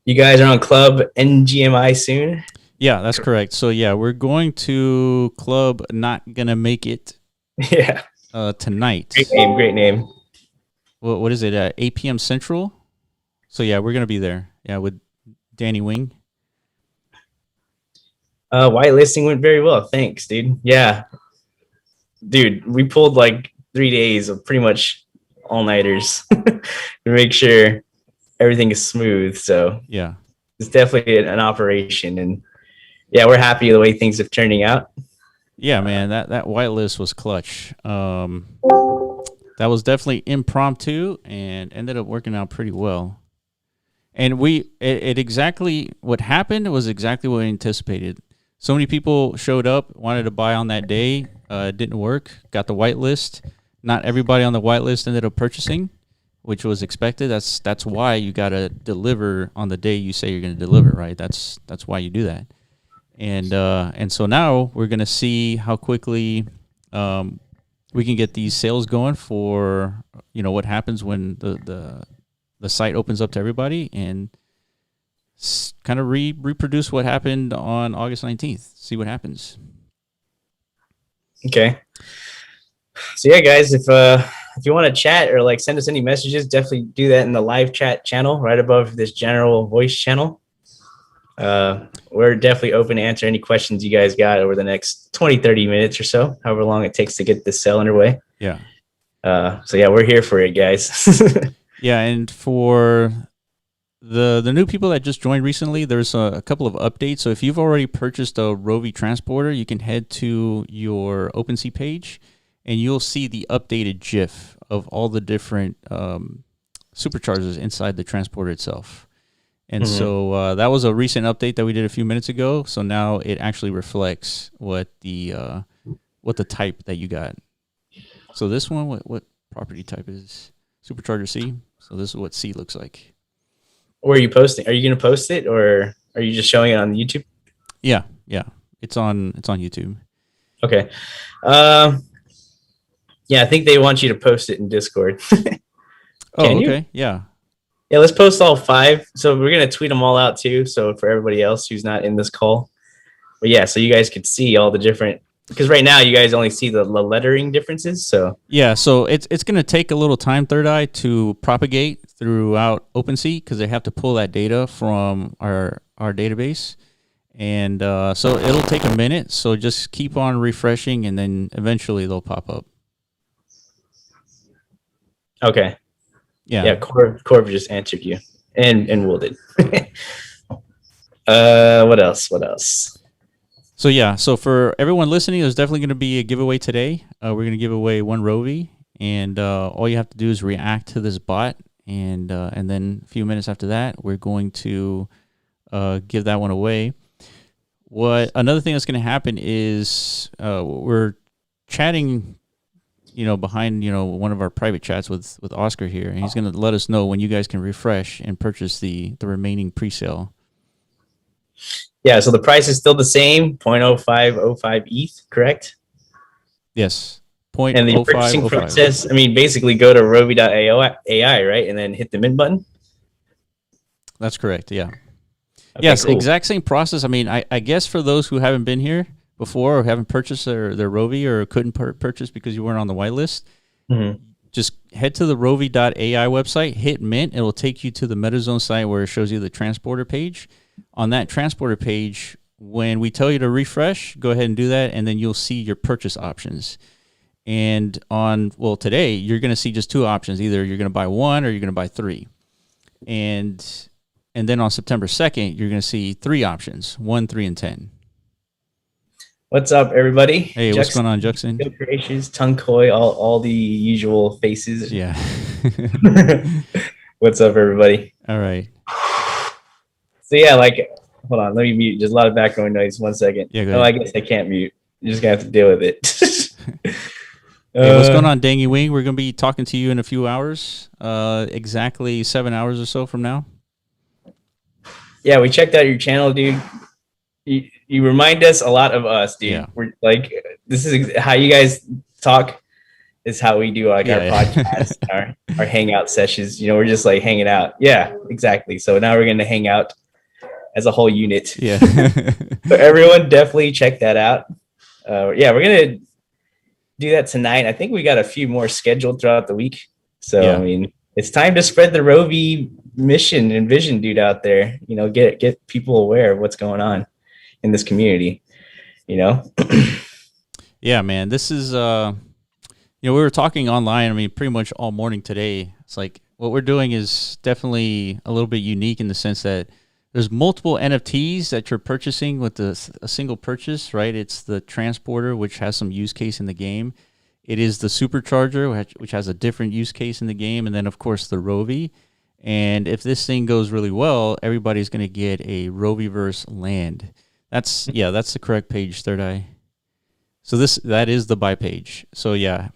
You guys are on Club NGMI soon? Yeah, that's correct. So yeah, we're going to Club Not Gonna Make It Yeah. Great tonight. name. Great name. What is it? 8 p.m. Central. So yeah, we're gonna be there. Yeah, with Danny Wing. Whitelisting went very well. Thanks, dude. Yeah. Dude, we pulled like 3 days of pretty much all nighters to make sure everything is smooth. So Yeah, it's definitely an operation. And yeah, we're happy the way things have turning out. yeah, man. That whitelist was clutch. That was definitely impromptu and ended up working out pretty well. And it exactly what happened was exactly what we anticipated. So many people showed up, wanted to buy on that day. It didn't work. Got the whitelist. Not everybody on the whitelist ended up purchasing, which was expected. That's why you gotta deliver on the day you say you're gonna deliver, right? That's why you do that. And so now we're gonna see how quickly we can get these sales going for what happens when the site opens up to everybody and kind of reproduce what happened on August 19th. See what happens. Okay. So yeah, guys, if you want to chat or like send us any messages, definitely do that in the live chat channel right above this general voice channel. We're definitely open to answer any questions you guys got over the next 20-30 minutes or so, however long it takes to get this sale underway. Yeah. So yeah, we're here for it, guys. Yeah, and for the new people that just joined recently, there's a couple of updates. So if you've already purchased a Rovi transporter, you can head to your OpenSea page, and you'll see the updated GIF of all the different superchargers inside the transporter itself. And so that was a recent update that we did a few minutes ago. So now it actually reflects what the type that you got. So this one, what property type is Supercharger C? So this is what C looks like. Where are you posting? Are you going to post it, or are you just showing it on YouTube? Yeah, it's on YouTube. Okay. Yeah, I think they want you to post it in Discord. Oh, Can you? okay, yeah, Yeah, let's post all five. So we're gonna tweet them all out too. So for everybody else who's not in this call, but yeah, so you guys could see all the different. Because right now you guys only see the lettering differences. So yeah. So it's gonna take a little time, Third Eye, to propagate throughout OpenSea because they have to pull that data from our database, and so it'll take a minute. So just keep on refreshing, and then eventually they'll pop up. okay, Yeah. yeah, Corv just answered you, and Will did. What else? What else? So yeah, so for everyone listening, there's definitely going to be a giveaway today. We're going to give away one Rovi, and all you have to do is react to this bot, and then a few minutes after that, we're going to give that one away. What another thing that's going to happen is we're chatting, behind one of our private chats with Oscar here, and he's going to let us know when you guys can refresh and purchase the remaining pre-sale. Yeah, so the price is still the same, 0.0505 ETH, correct? Yes. And the purchasing process, I mean, basically go to Rovi.ai, right? And then hit the mint button. That's correct. Yeah. Okay, Yes, cool. exact same process. I mean, I guess for those who haven't been here before or haven't purchased their Rovi or couldn't purchase because you weren't on the whitelist, just head to the Rovi.ai website, hit mint. It will take you to the MetaZone site where it shows you the transporter page. On that transporter page, when we tell you to refresh, go ahead and do that, and then you'll see your purchase options. And today, you're going to see just two options. Either you're going to buy one or you're going to buy three. And then on September 2nd, you're going to see three options, 1, 3, and 10. What's up, everybody? Hey, what's going on, Juxon? Creations, Tongue Koi, all the usual faces. Yeah. What's up, everybody? All right. So yeah, hold on, let me mute. There's a lot of background noise. 1 second. Yeah, go ahead. I guess I can't mute. You're just gonna have to deal with it. Hey, what's going on, Dangy Wing? We're going to be talking to you in a few hours, exactly 7 hours or so from now. Yeah, we checked out your channel, dude. You remind us a lot of us, dude. Yeah. We're this is how you guys talk. is how we do like our podcast, our hangout sessions. We're just like hanging out. Yeah, exactly. So now we're gonna hang out as a whole unit. Yeah. So everyone definitely check that out. Yeah, we're gonna do that tonight. I think we got a few more scheduled throughout the week. So Yeah. I mean, it's time to spread the Rovi mission and vision, dude, out there. Get people aware of what's going on in this community. Yeah, man. This is we were talking online, I mean, pretty much all morning today. It's like what we're doing is definitely a little bit unique in the sense that there's multiple NFTs that you're purchasing with a single purchase, right? It's the transporter, which has some use case in the game. It is the supercharger, which has a different use case in the game. And then, of course, the Rovi. And if this thing goes really well, everybody's going to get a Roviverse land. That's the correct page, Third Eye. So that is the buy page. So, yeah,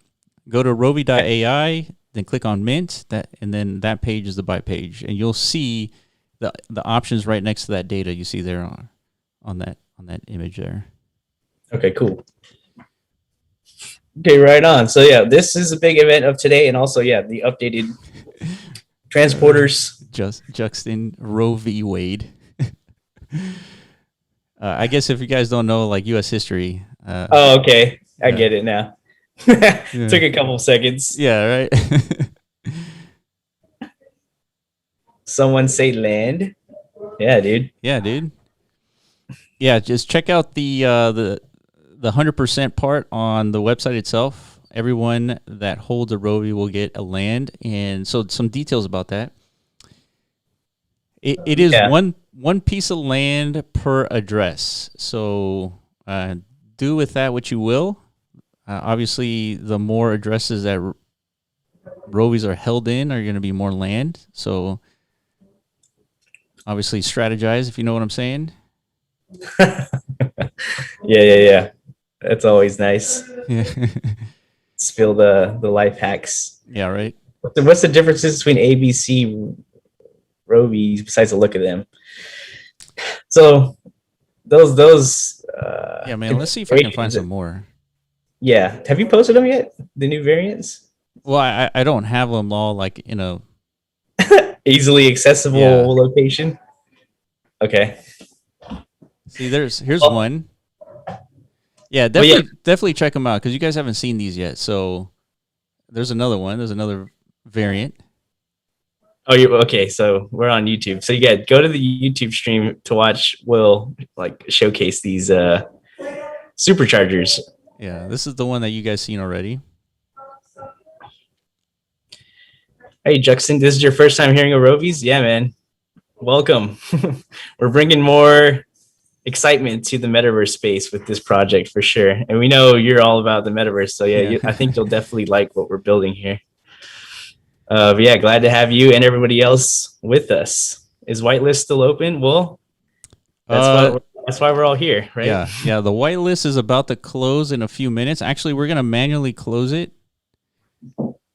go to Rovi.ai, then click on Mint, and then that page is the buy page. And you'll see the options right next to that data you see there on that image there. Okay, cool. Okay, right on. So yeah, this is a big event of today, and also the updated transporters. Justin Rovi Wade. I guess if you guys don't know like U.S. history. Okay, I get it now. Took a couple seconds. Yeah, right. Someone say land. Yeah, dude. Yeah, dude. Yeah, just check out the 100% part on the website itself. Everyone that holds a Rovi will get a land, and so some details about that. It is one piece of land per address. So do with that what you will. Obviously, the more addresses that Rovies are held in are going to be more land. So obviously strategize, if you know what I'm saying. Yeah. That's always nice. Yeah. Spill the life hacks. Yeah, right. What's the differences between ABC Rovies besides the look of them? So those yeah, man, let's see if I can find some more. Yeah. Have you posted them yet? The new variants? Well, I don't have them all like in a easily accessible location. Okay. See, here's one. Yeah, definitely check them out because you guys haven't seen these yet. So there's another one. There's another variant. Oh, okay. So we're on YouTube. So go to the YouTube stream to watch Will like showcase these superchargers. Yeah, this is the one that you guys seen already. Hey, Juxon, this is your first time hearing of Rovies? Yeah, man. Welcome. We're bringing more excitement to the metaverse space with this project for sure. And we know you're all about the metaverse. So I think you'll definitely like what we're building here. But yeah, glad to have you and everybody else with us. Is whitelist still open? Well, that's why we're all here, right? Yeah. The whitelist is about to close in a few minutes. Actually, we're going to manually close it.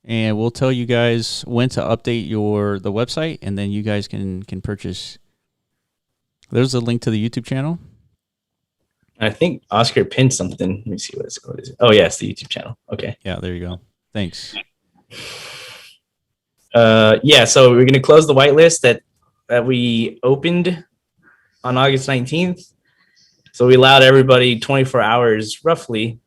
And we'll tell you guys when to update the website, and then you guys can purchase. There's a link to the YouTube channel. I think Oscar pinned something. Let me see what it is. Oh, yeah, it's the YouTube channel. Okay. Yeah, there you go. Thanks. So we're going to close the whitelist that we opened on August 19th. So we allowed everybody 24 hours roughly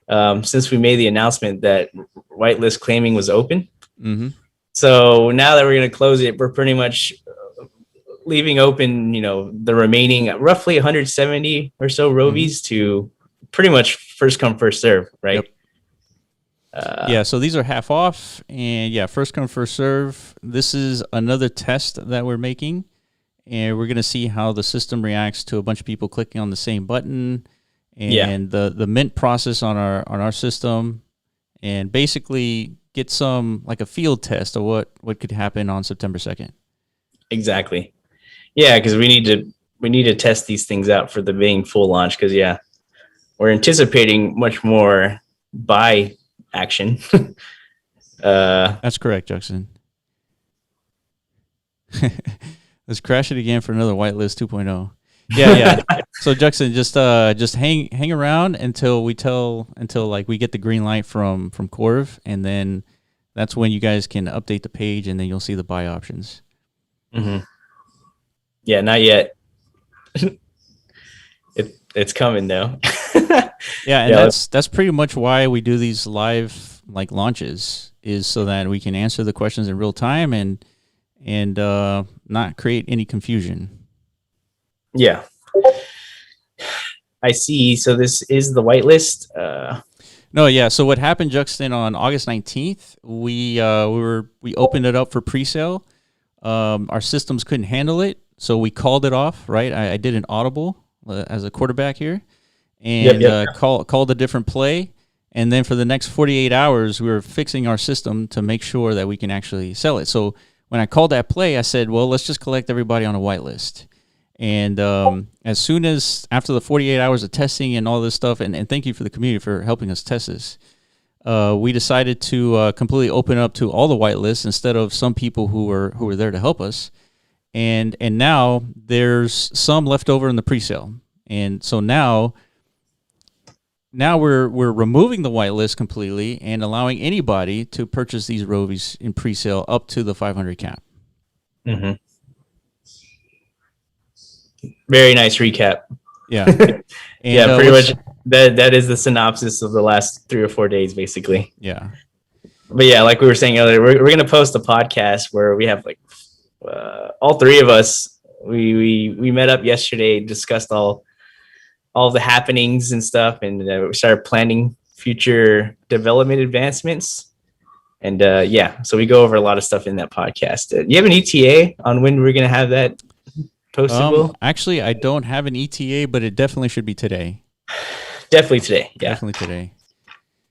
since we made the announcement that whitelist claiming was open. Mm-hmm. So now that we're going to close it, we're pretty much leaving open, the remaining roughly 170 or so Rovies to pretty much first come, first serve, right? Yep. So these are half off, and first come, first serve. This is another test that we're making, and we're going to see how the system reacts to a bunch of people clicking on the same button, and the mint process on our system, and basically get some like a field test of what could happen on September 2nd. Exactly. Yeah, because we need to test these things out for the main full launch. Because we're anticipating much more buy action. That's correct, Jackson. Let's crash it again for another whitelist 2.0. Yeah. So Jackson, just hang around until like we get the green light from Corv, and then that's when you guys can update the page, and then you'll see the buy options. Mm-hmm. Yeah, not yet. It's coming though. Yeah, and that's pretty much why we do these live like launches, is so that we can answer the questions in real time and not create any confusion. Yeah. I see. So this is the whitelist. No, yeah. So what happened, Juxton, on August 19th, we opened it up for pre-sale. Our systems couldn't handle it, so we called it off. Right, I did an audible as a quarterback here, and called a different play. And then for the next 48 hours, we were fixing our system to make sure that we can actually sell it. So when I called that play, I said, well, let's just collect everybody on a whitelist. And as soon as after the 48 hours of testing and all this stuff, and thank you for the community for helping us test this, we decided to completely open up to all the whitelists instead of some people who were there to help us. And now there's some left over in the pre-sale. And so now we're removing the whitelist completely and allowing anybody to purchase these Rovies in pre-sale up to the 500 cap. Mm-hmm. Very nice recap. Yeah. And, pretty much that is the synopsis of the last 3 or 4 days, basically. Yeah. But yeah, like we were saying earlier, we're going to post a podcast where we have like all three of us. We met up yesterday, discussed all the happenings and stuff, and we started planning future development advancements. And so we go over a lot of stuff in that podcast. You have an ETA on when we're going to have that postable? Actually, I don't have an ETA, but it definitely should be today. Definitely today. Yeah. Definitely today.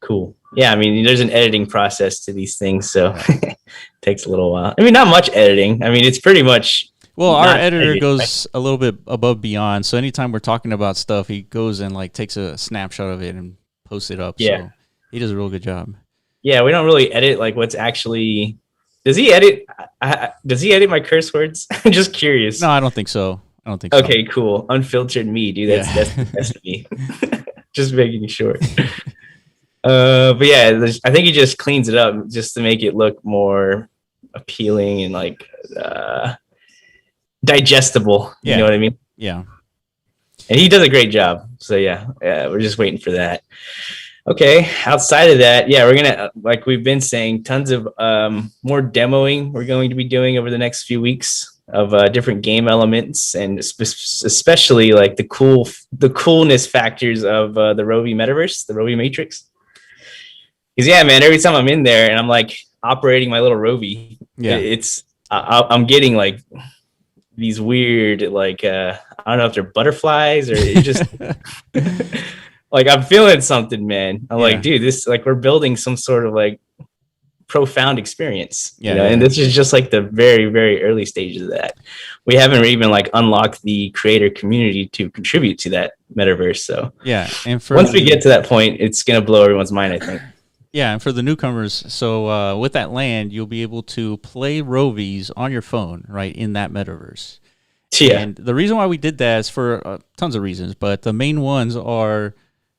Cool. Yeah, I mean, there's an editing process to these things, so it takes a little while. I mean, not much editing. I mean, it's pretty much... Well, our editor goes a little bit above beyond, so anytime we're talking about stuff, he goes and like takes a snapshot of it and posts it up. Yeah. So he does a real good job. Yeah, we don't really edit like what's actually... Does he edit my curse words? I'm just curious. No, I don't think so. Okay, cool. Unfiltered me, dude. That's me. Just making sure. But yeah, I think he just cleans it up just to make it look more appealing and like digestible. You know what I mean? Yeah. And he does a great job. So yeah, we're just waiting for that. Okay. Outside of that, yeah, we're gonna, like we've been saying, tons of more demoing we're going to be doing over the next few weeks of different game elements, and especially like the coolness factors of the Rovi metaverse, the Rovi matrix. Because yeah, man, every time I'm in there and I'm like operating my little Rovi, I'm getting like these weird, like I don't know if they're butterflies or it just like I'm feeling something, man. I'm like, dude, this, like, we're building some sort of like profound experience. And this is just like the very, very early stages of that. We haven't even like unlocked the creator community to contribute to that metaverse. So yeah, and once we get to that point, it's gonna blow everyone's mind, I think. Yeah, and for the newcomers, so with that land, you'll be able to play Rovies on your phone, right, in that metaverse. Yeah. And the reason why we did that is for tons of reasons, but the main ones are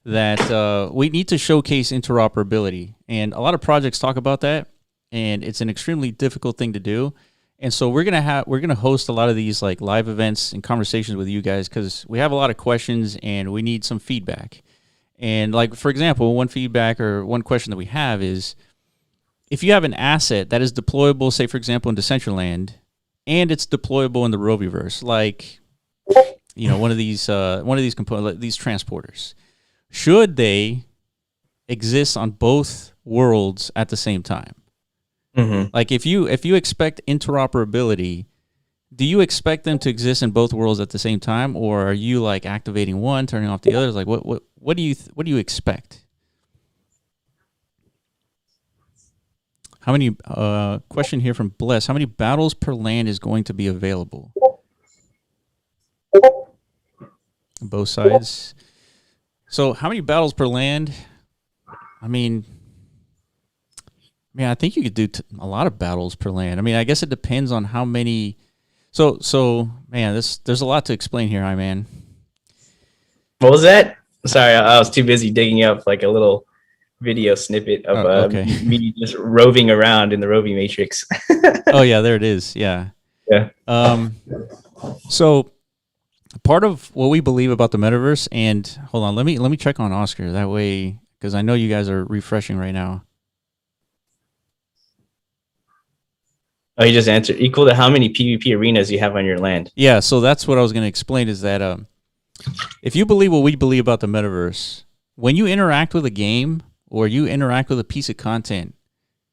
that we need to showcase interoperability. And a lot of projects talk about that, and it's an extremely difficult thing to do. And so we're gonna host a lot of these like live events and conversations with you guys, because we have a lot of questions and we need some feedback. And like, for example, one feedback or one question that we have is, if you have an asset that is deployable, say for example in Decentraland, and it's deployable in the Roviverse, like one of these components, like these transporters, should they exist on both worlds at the same time? Mm-hmm. Like if you expect interoperability, do you expect them to exist in both worlds at the same time, or are you like activating one, turning off the others? Like what do you expect? How many question here from Bless? How many battles per land is going to be available? Both sides. So how many battles per land? I mean, I think you could do a lot of battles per land. I mean, I guess it depends on how many. So man, there's a lot to explain here, man. What was that? Sorry, I was too busy digging up like a little video snippet of Okay. me just roving around in the Rovi matrix. Oh yeah, there it is. Yeah. Yeah. So part of what we believe about the metaverse, and hold on, let me check on Oscar that way, because I know you guys are refreshing right now. Oh, you just answered equal to how many PvP arenas you have on your land. Yeah, so that's what I was going to explain, is that if you believe what we believe about the metaverse, when you interact with a game or you interact with a piece of content,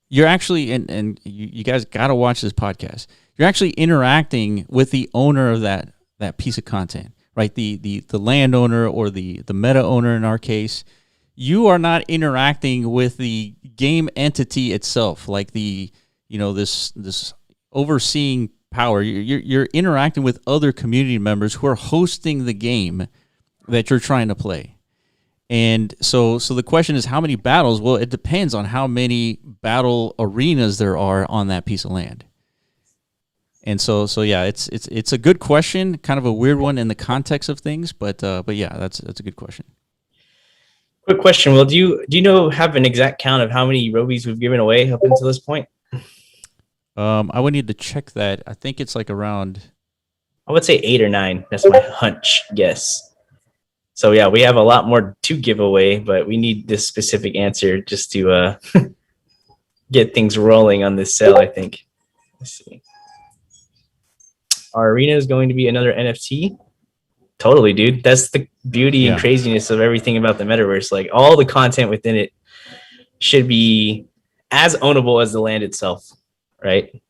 you're actually, and you guys got to watch this podcast, you're actually interacting with the owner of that piece of content, right? The landowner or the meta owner in our case. You are not interacting with the game entity itself, like this overseeing power. You're interacting with other community members who are hosting the game that you're trying to play. And so the question is, how many battles? Well, it depends on how many battle arenas there are on that piece of land. And so yeah, it's a good question, kind of a weird one in the context of things, but yeah, that's a good question. Quick question. Well, do you have an exact count of how many Rovies we've given away up until this point? I would need to check that. I think it's like around, I would say 8 or 9. That's my hunch guess. So yeah, we have a lot more to give away, but we need this specific answer just to get things rolling on this sale, I think. Let's see. Our arena is going to be another NFT. Totally, dude. That's the beauty and craziness of everything about the metaverse. Like, all the content within it should be as ownable as the land itself, right?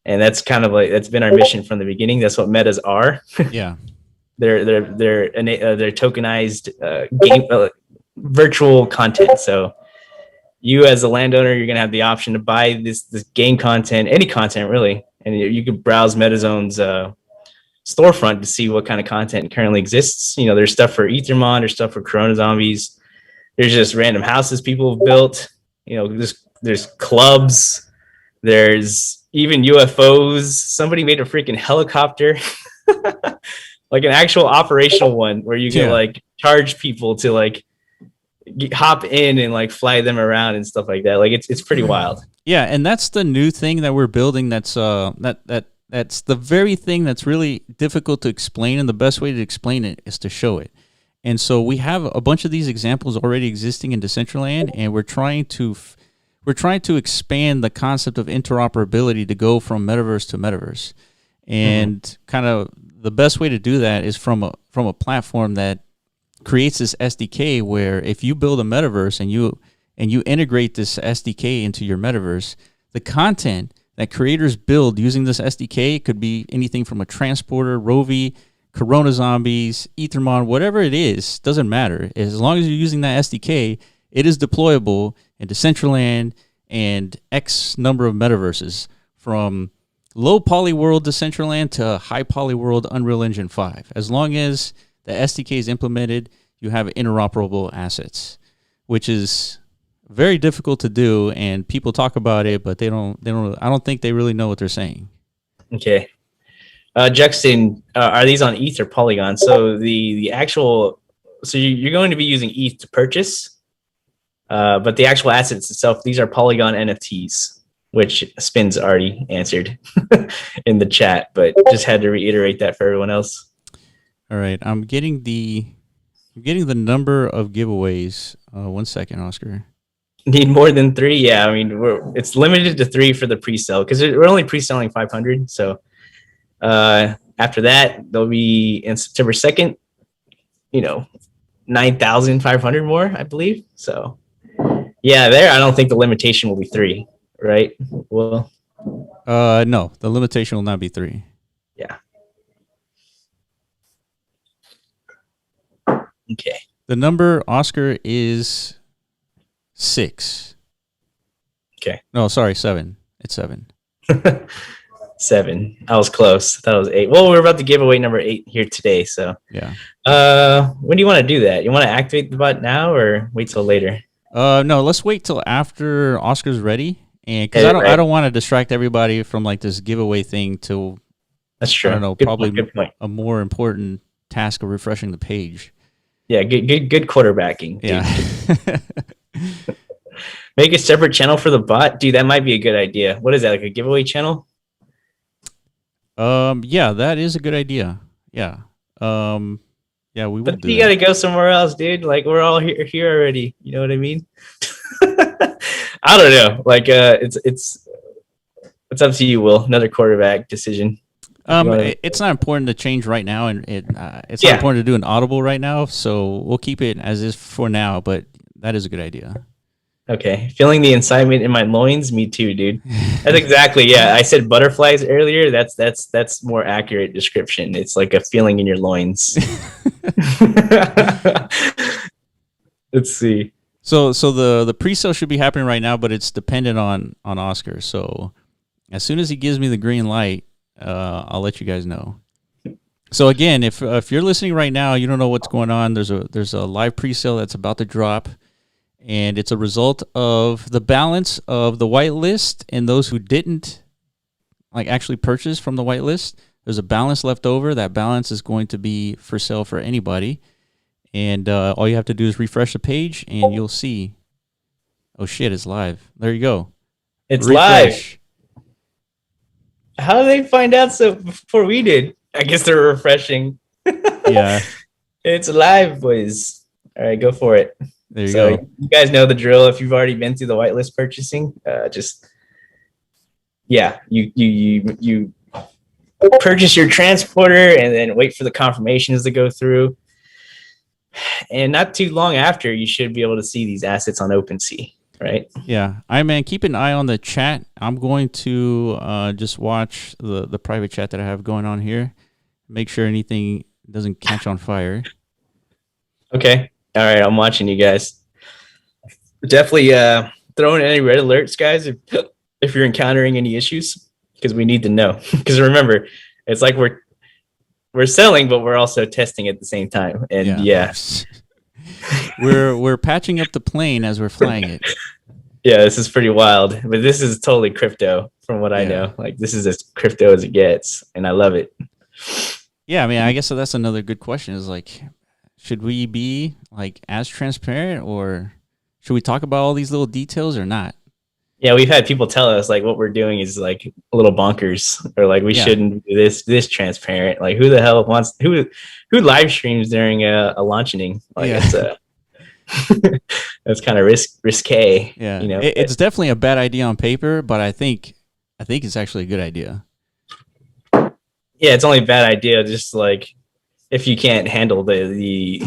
And that's kind of like, that's been our mission from the beginning. That's what metas are. Yeah. They're tokenized game virtual content. So you as a landowner, you're gonna have the option to buy this game content, any content really, and you could browse MetaZone's storefront to see what kind of content currently exists. You know, there's stuff for Ethermon, there's stuff for Corona Zombies, there's just random houses people have built. You know, there's clubs, there's even UFOs. Somebody made a freaking helicopter, like an actual operational one where you can like charge people to like hop in and like fly them around and stuff like that. Like it's pretty wild. Yeah, and that's the new thing that we're building. That's that's the very thing that's really difficult to explain, and the best way to explain it is to show it. And so we have a bunch of these examples already existing in Decentraland, and we're trying to expand the concept of interoperability to go from metaverse to metaverse. And kind of the best way to do that is from a platform that creates this SDK, where if you build a metaverse and you integrate this SDK into your metaverse, the content that creators build using this SDK could be anything from a transporter, Rovi, Corona Zombies, Ethermon, whatever it is, doesn't matter. As long as you're using that SDK, it is deployable in Decentraland and X number of metaverses, from low poly world Decentraland to high poly world Unreal Engine 5. As long as the SDK is implemented, you have interoperable assets, which is very difficult to do, and people talk about it, but they don't. I don't think they really know what they're saying. Okay, Juxton, are these on ETH or Polygon? So the actual, so you're going to be using ETH to purchase, but the actual assets itself, these are Polygon NFTs, which Spin's already answered in the chat, but just had to reiterate that for everyone else. All right, I'm getting the number of giveaways. 1 second, Oscar. Need more than 3? Yeah, I mean, it's limited to 3 for the pre-sale, because we're only pre-selling 500. So after that, there'll be in September 2nd, 9,500 more, I believe. So yeah, there, I don't think the limitation will be 3, right? Well, no, the limitation will not be 3. Yeah. Okay. The number, Oscar, is 6. Okay. No, sorry, 7. It's 7. 7. I was close. I thought it was 8. Well, we're about to give away number 8 here today. So yeah. When do you want to do that? You want to activate the bot now or wait till later? No, let's wait till after Oscar's ready, and because I don't want to distract everybody from like this giveaway thing till That's I don't true. know, Good point. probably Good point. a more important task of refreshing the page. Yeah, good quarterbacking, Yeah. dude. Make a separate channel for the bot, dude. That might be a good idea. What is that? Like a giveaway channel? Yeah, that is a good idea. Yeah. Yeah, we will But do you that. got to go somewhere else, dude. Like we're all here already. You know what I mean? I don't know. Like it's up to you, Will. Another quarterback decision. If you want to, It's not important to change right now, and it's not yeah. important to do an audible right now. So we'll keep it as is for now. But that is a good idea. Okay, feeling the incitement in my loins. Me too, dude. That's exactly. Yeah, I said butterflies earlier. That's more accurate description. It's like a feeling in your loins. Let's see. So the pre-sale should be happening right now, but it's dependent on Oscar. So as soon as he gives me the green light, I'll let you guys know. So again, if you're listening right now, you don't know what's going on. There's a live pre-sale that's about to drop, and it's a result of the balance of the whitelist and those who didn't like actually purchase from the whitelist. There's a balance left over. That balance is going to be for sale for anybody. And all you have to do is refresh the page, and you'll see. Oh shit! It's live. There you go. It's Refresh. live. How did they find out so before we did? I guess they're refreshing. Yeah. It's live, boys. All right, go for it. There you So go. you guys know the drill. If you've already been through the whitelist purchasing, just yeah, you purchase your transporter and then wait for the confirmations to go through. And not too long after, you should be able to see these assets on OpenSea, right? Yeah. I man, keep an eye on the chat. I'm going to just watch the private chat that I have going on here. Make sure anything doesn't catch on fire. Okay. All right. I'm watching you guys. Definitely throw in any red alerts, guys, if you're encountering any issues, because we need to know. Because remember, it's like we're selling, but we're also testing at the same time. And yeah. we're patching up the plane as we're flying it. Yeah, this is pretty wild. But this is totally crypto from what I know. Like this is as crypto as it gets, and I love it. Yeah, I mean, I guess that's another good question is like, should we be like as transparent, or should we talk about all these little details or not? Yeah, we've had people tell us like what we're doing is like a little bonkers, or like we shouldn't do this transparent. Like who the hell wants who live streams during a launching? Like it's that's kind of risque. Yeah, you know, it's definitely a bad idea on paper, but I think it's actually a good idea. Yeah, it's only a bad idea just like if you can't handle the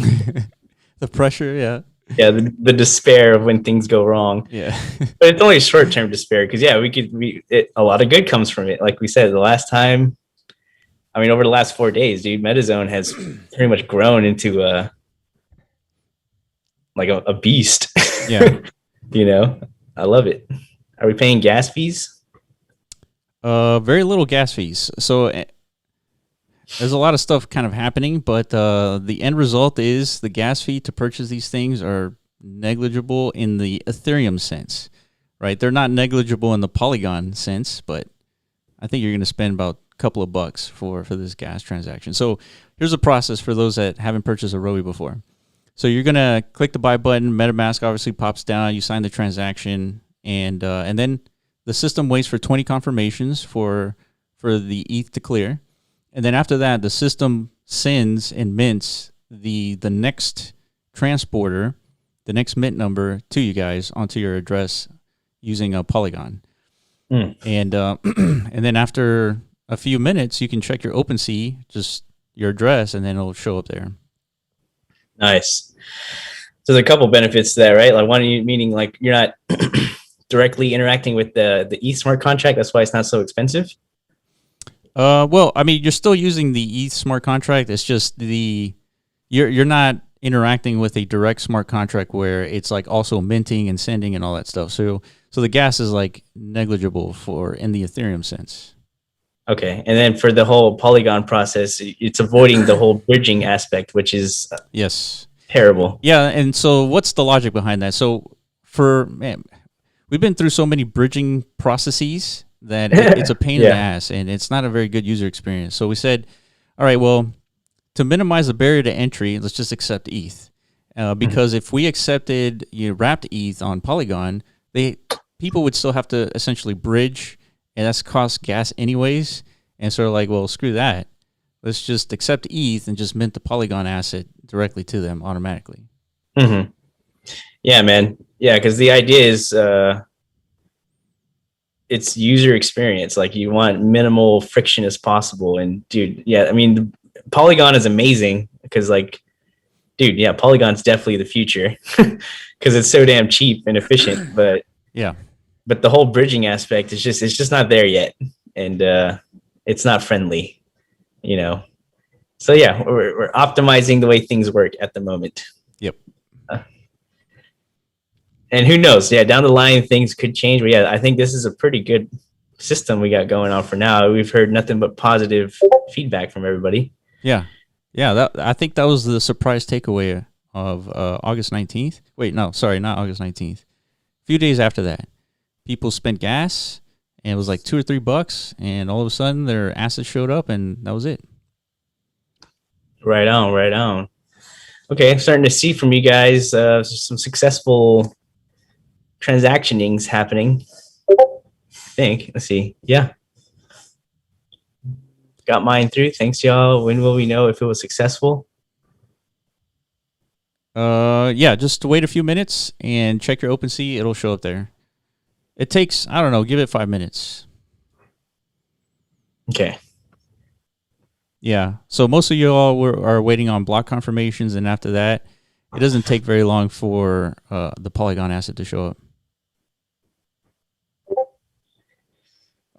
the pressure. Yeah, the despair of when things go wrong. Yeah, but it's only short-term despair because a lot of good comes from it. Like we said, the last time, I mean, over the last 4 days, dude, MetaZone has pretty much grown into a beast. Yeah. You know, I love it. Are we paying gas fees? Very little gas fees. So there's a lot of stuff kind of happening, but the end result is the gas fee to purchase these things are negligible in the Ethereum sense, right? They're not negligible in the Polygon sense, but I think you're going to spend about a couple of bucks for this gas transaction. So here's a process for those that haven't purchased a Rovi before. So you're going to click the buy button. MetaMask obviously pops down. You sign the transaction, and then the system waits for 20 confirmations for the ETH to clear. And then after that, the system sends and mints the next transporter, the next mint number to you guys onto your address using a Polygon. And and then after a few minutes, you can check your OpenSea, just your address, and then it'll show up there. Nice. So there's a couple benefits to that, right? Like one, meaning like you're not directly interacting with the ETH smart contract. That's why it's not so expensive. Well, I mean, you're still using the ETH smart contract. It's just you're not interacting with a direct smart contract where it's like also minting and sending and all that stuff. So the gas is like negligible in the Ethereum sense. Okay, and then for the whole Polygon process, it's avoiding the whole bridging aspect, which is terrible. Yeah, and so what's the logic behind that? So we've been through so many bridging processes that it's a pain in the ass, and it's not a very good user experience. So we said, all right, well, to minimize the barrier to entry, let's just accept ETH. Because if we accepted wrapped ETH on Polygon, people would still have to essentially bridge, and that's cost gas anyways. And so like, well, screw that. Let's just accept ETH and just mint the Polygon asset directly to them automatically. Mm-hmm. Yeah, man. Yeah, because the idea is it's user experience. Like you want minimal friction as possible. And dude, yeah, I mean, Polygon is amazing because like, dude, yeah, Polygon's definitely the future because it's so damn cheap and efficient. But yeah, but the whole bridging aspect is just not there yet, and it's not friendly, you know. So yeah, we're optimizing the way things work at the moment. Yep. And who knows? Yeah, down the line things could change. But yeah, I think this is a pretty good system we got going on for now. We've heard nothing but positive feedback from everybody. Yeah. I think that was the surprise takeaway of August 19th. Wait, no, sorry, not August 19th. A few days after that, people spent gas, and it was like $2 or $3, and all of a sudden their assets showed up, and that was it. Right on. Okay, I'm starting to see from you guys some successful transactionings happening. I think. Let's see. Yeah. Got mine through. Thanks, y'all. When will we know if it was successful? Yeah, just wait a few minutes and check your OpenSea. It'll show up there. It takes, I don't know, give it 5 minutes. Okay. Yeah. So most of you all are waiting on block confirmations, and after that, it doesn't take very long for the Polygon asset to show up.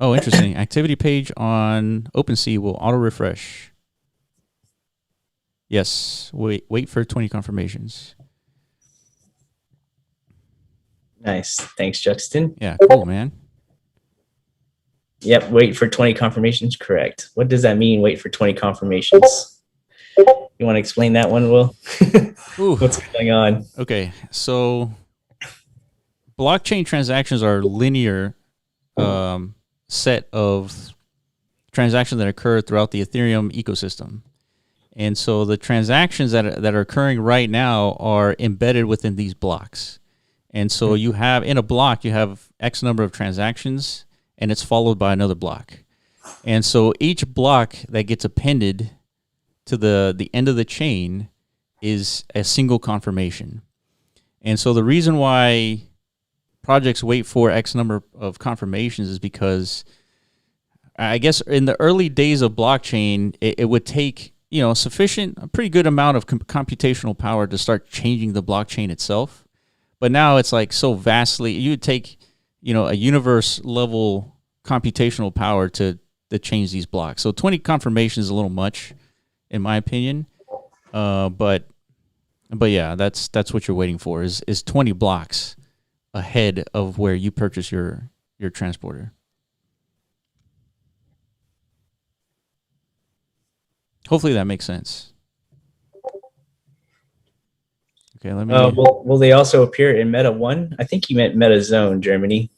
Oh, interesting. Activity page on OpenSea will auto refresh. Yes. Wait for 20 confirmations. Nice. Thanks, Juxton. Yeah, cool, man. Yep, wait for 20 confirmations. Correct. What does that mean, wait for 20 confirmations? You want to explain that one, Will? What's going on? Okay, so blockchain transactions are linear set of transactions that occur throughout the Ethereum ecosystem. And so the transactions that are occurring right now are embedded within these blocks. And so you have, in a block, you have X number of transactions, and it's followed by another block. And so each block that gets appended to the end of the chain is a single confirmation. And so the reason why projects wait for X number of confirmations is because I guess in the early days of blockchain, it would take, a pretty good amount of computational power to start changing the blockchain itself. But now it's like so vastly, you would take, a universe level computational power to change these blocks. So 20 confirmations is a little much, in my opinion. But yeah, that's what you're waiting for is 20 blocks ahead of where you purchase your transporter. Hopefully that makes sense. Okay, let me. Will they also appear in Meta 1? I think you meant Meta Zone, Germany.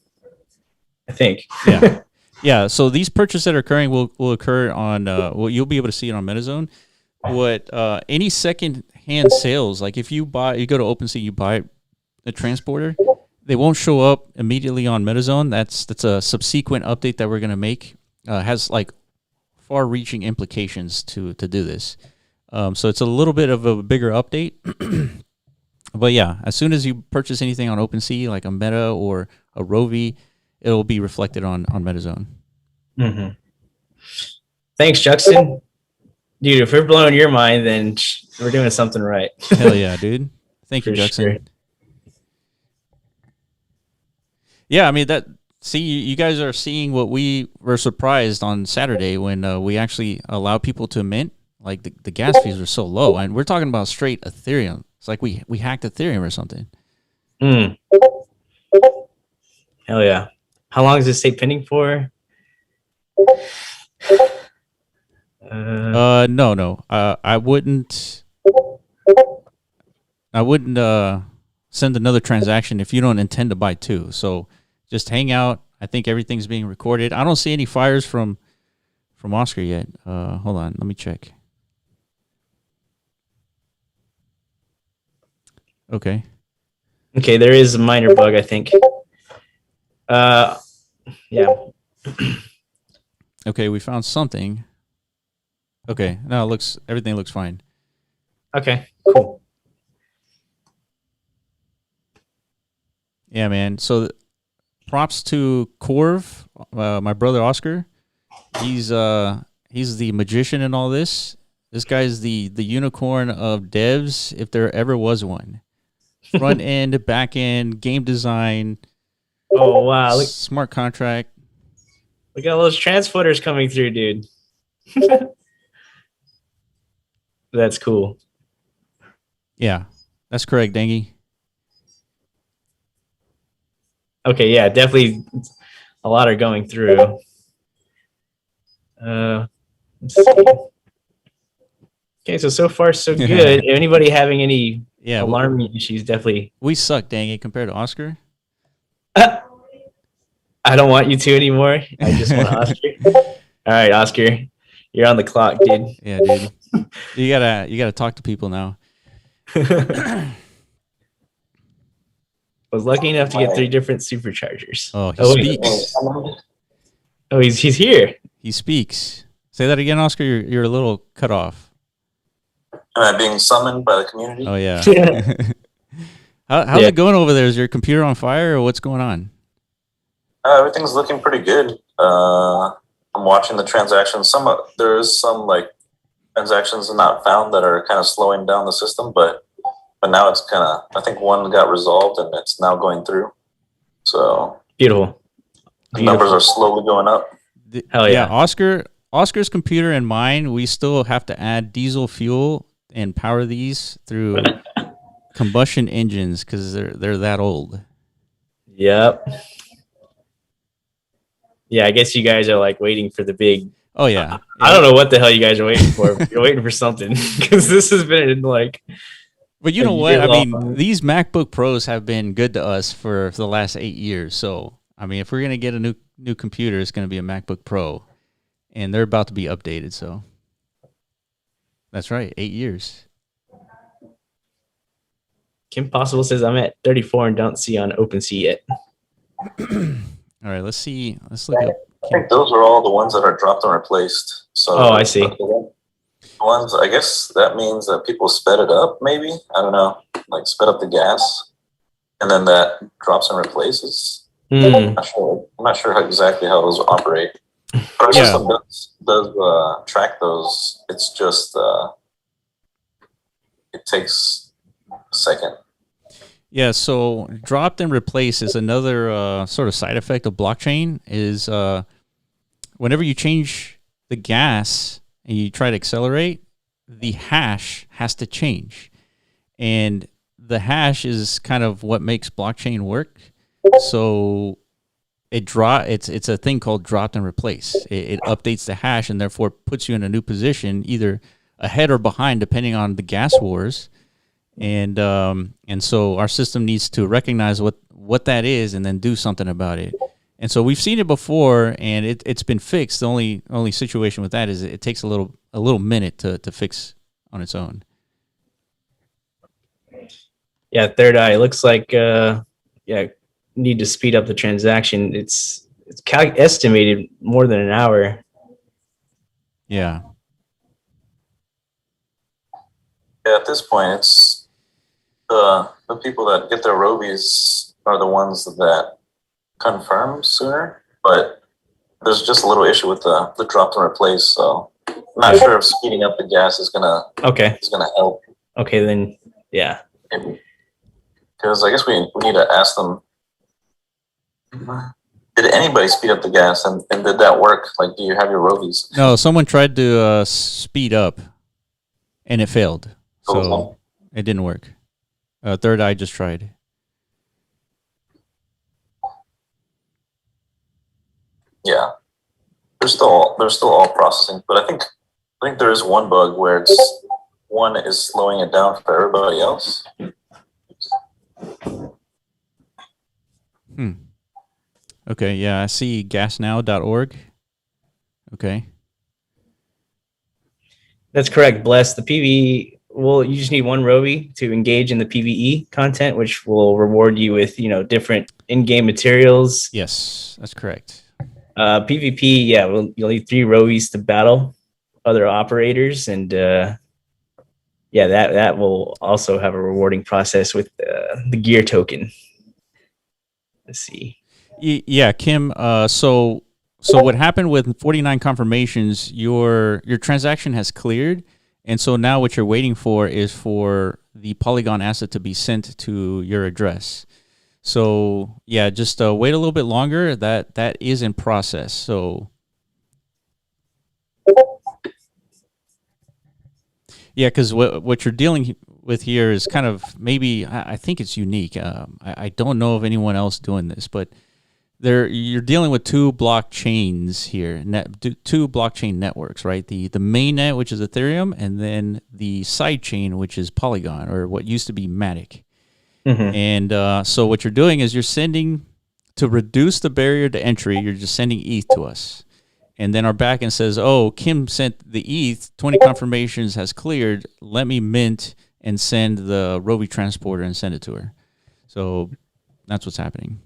I think. Yeah. Yeah, so these purchases that are occurring will occur on, you'll be able to see it on MetaZone. What any second-hand sales, like if you go to OpenSea, you buy a transporter, they won't show up immediately on MetaZone. That's a subsequent update that we're going to make. Has like far-reaching implications to do this. So it's a little bit of a bigger update. But yeah, as soon as you purchase anything on OpenSea, like a Meta or a Rovi, it'll be reflected on MetaZone. Mm-hmm. Thanks, Juxton. Dude, if we're blowing your mind, then we're doing something right. Hell yeah, dude. Thank you, Juxton. Sure. Yeah, I mean, you guys are seeing what we were surprised on Saturday when we actually allowed people to mint. Like the gas fees were so low, and we're talking about straight Ethereum. It's like we hacked Ethereum or something. Hell yeah. How long does this stay pending for? No. I wouldn't send another transaction if you don't intend to buy two. So just hang out. I think everything's being recorded. I don't see any fires from Oscar yet. Hold on, let me check. Okay. Okay, there is a minor bug, I think. Yeah. Okay, we found something. Okay, no, everything looks fine. Okay, cool. Yeah, man. So props to Corv, my brother Oscar. He's the magician in all this. This guy's the unicorn of devs, if there ever was one. Front end, back end, game design. Oh wow! Smart contract. Look at all those transfooters coming through, dude. That's cool. Yeah, that's correct, Dangy. Okay, yeah, definitely a lot are going through. Let's see. Okay, so far so good. If anybody having any alarming issues, definitely. We suck, Dangy, compared to Oscar. I don't want you to anymore. I just want Oscar. All right, Oscar, you're on the clock, dude. Yeah, dude. You gotta talk to people now. I was lucky enough to get 3 different superchargers. Oh, he speaks. Oh, he's here. He speaks. Say that again, Oscar. You're a little cut off. Am I being summoned by the community? Oh yeah. How's it going over there? Is your computer on fire or what's going on? Everything's looking pretty good. I'm watching the transactions. There is some like transactions not found that are kind of slowing down the system, but now it's kind of, I think one got resolved and it's now going through. So beautiful. The numbers are slowly going up. Hell yeah. Oscar's computer and mine, we still have to add diesel fuel and power these through combustion engines because they're that old. Yep. Yeah, I guess you guys are like waiting for the big. Oh yeah. I don't know what the hell you guys are waiting for. You're waiting for something because this has been like. But you know what? I mean, these MacBook Pros have been good to us for the last 8 years. So I mean, if we're gonna get a new computer, it's gonna be a MacBook Pro, and they're about to be updated. So that's right, 8 years. Kim Possible says I'm at 34 and don't see on OpenSea yet. All right, let's see. Let's look up. I think those are all the ones that are dropped and replaced. So I see. Ones, I guess that means that people sped it up, maybe. I don't know, like sped up the gas, and then that drops and replaces. I'm not sure exactly how those operate. Our system does track those. It's just it takes a second. Yeah, so dropped and replaced is another sort of side effect of blockchain is whenever you change the gas and you try to accelerate, the hash has to change. And the hash is kind of what makes blockchain work. So it's a thing called dropped and replace. It updates the hash and therefore puts you in a new position, either ahead or behind, depending on the gas wars. And so our system needs to recognize what that is and then do something about it. And so we've seen it before, and it's been fixed. The only situation with that is it takes a little minute to fix on its own. Yeah, Third Eye. It looks like need to speed up the transaction. It's estimated more than an hour. Yeah. Yeah, at this point, it's the people that get their Rovies are the ones that confirm sooner, but there's just a little issue with the drop and replace. So I'm not sure if speeding up the gas is gonna help. Okay, then yeah. Because I guess we need to ask them. Did anybody speed up the gas, and did that work? Like, do you have your Rovies? No, someone tried to speed up, and it failed. So it didn't work. Third Eye just tried. Yeah, they're still all processing, but I think there is one bug where one is slowing it down for everybody else. Okay, yeah, I see gasnow.org. Okay. That's correct, Bless. The PvE, well, you just need one Rovi to engage in the PvE content, which will reward you with, different in-game materials. Yes, that's correct. PvP, yeah, you'll need 3 Rovies to battle other operators, and yeah, that will also have a rewarding process with the gear token. Let's see. Yeah, Kim. So what happened with 49 confirmations? Your transaction has cleared, and so now what you're waiting for is for the Polygon asset to be sent to your address. So yeah, just wait a little bit longer. That is in process. So yeah, because what you're dealing with here is kind of maybe I think it's unique. I don't know of anyone else doing this, but you're dealing with 2 blockchains here, 2 blockchain networks, right? The main net, which is Ethereum, and then the side chain, which is Polygon, or what used to be Matic. Mm-hmm. And so what you're doing is you're sending, to reduce the barrier to entry, you're just sending ETH to us. And then our backend says, oh, Kim sent the ETH, 20 confirmations has cleared, let me mint and send the Rovi transporter and send it to her. So that's what's happening.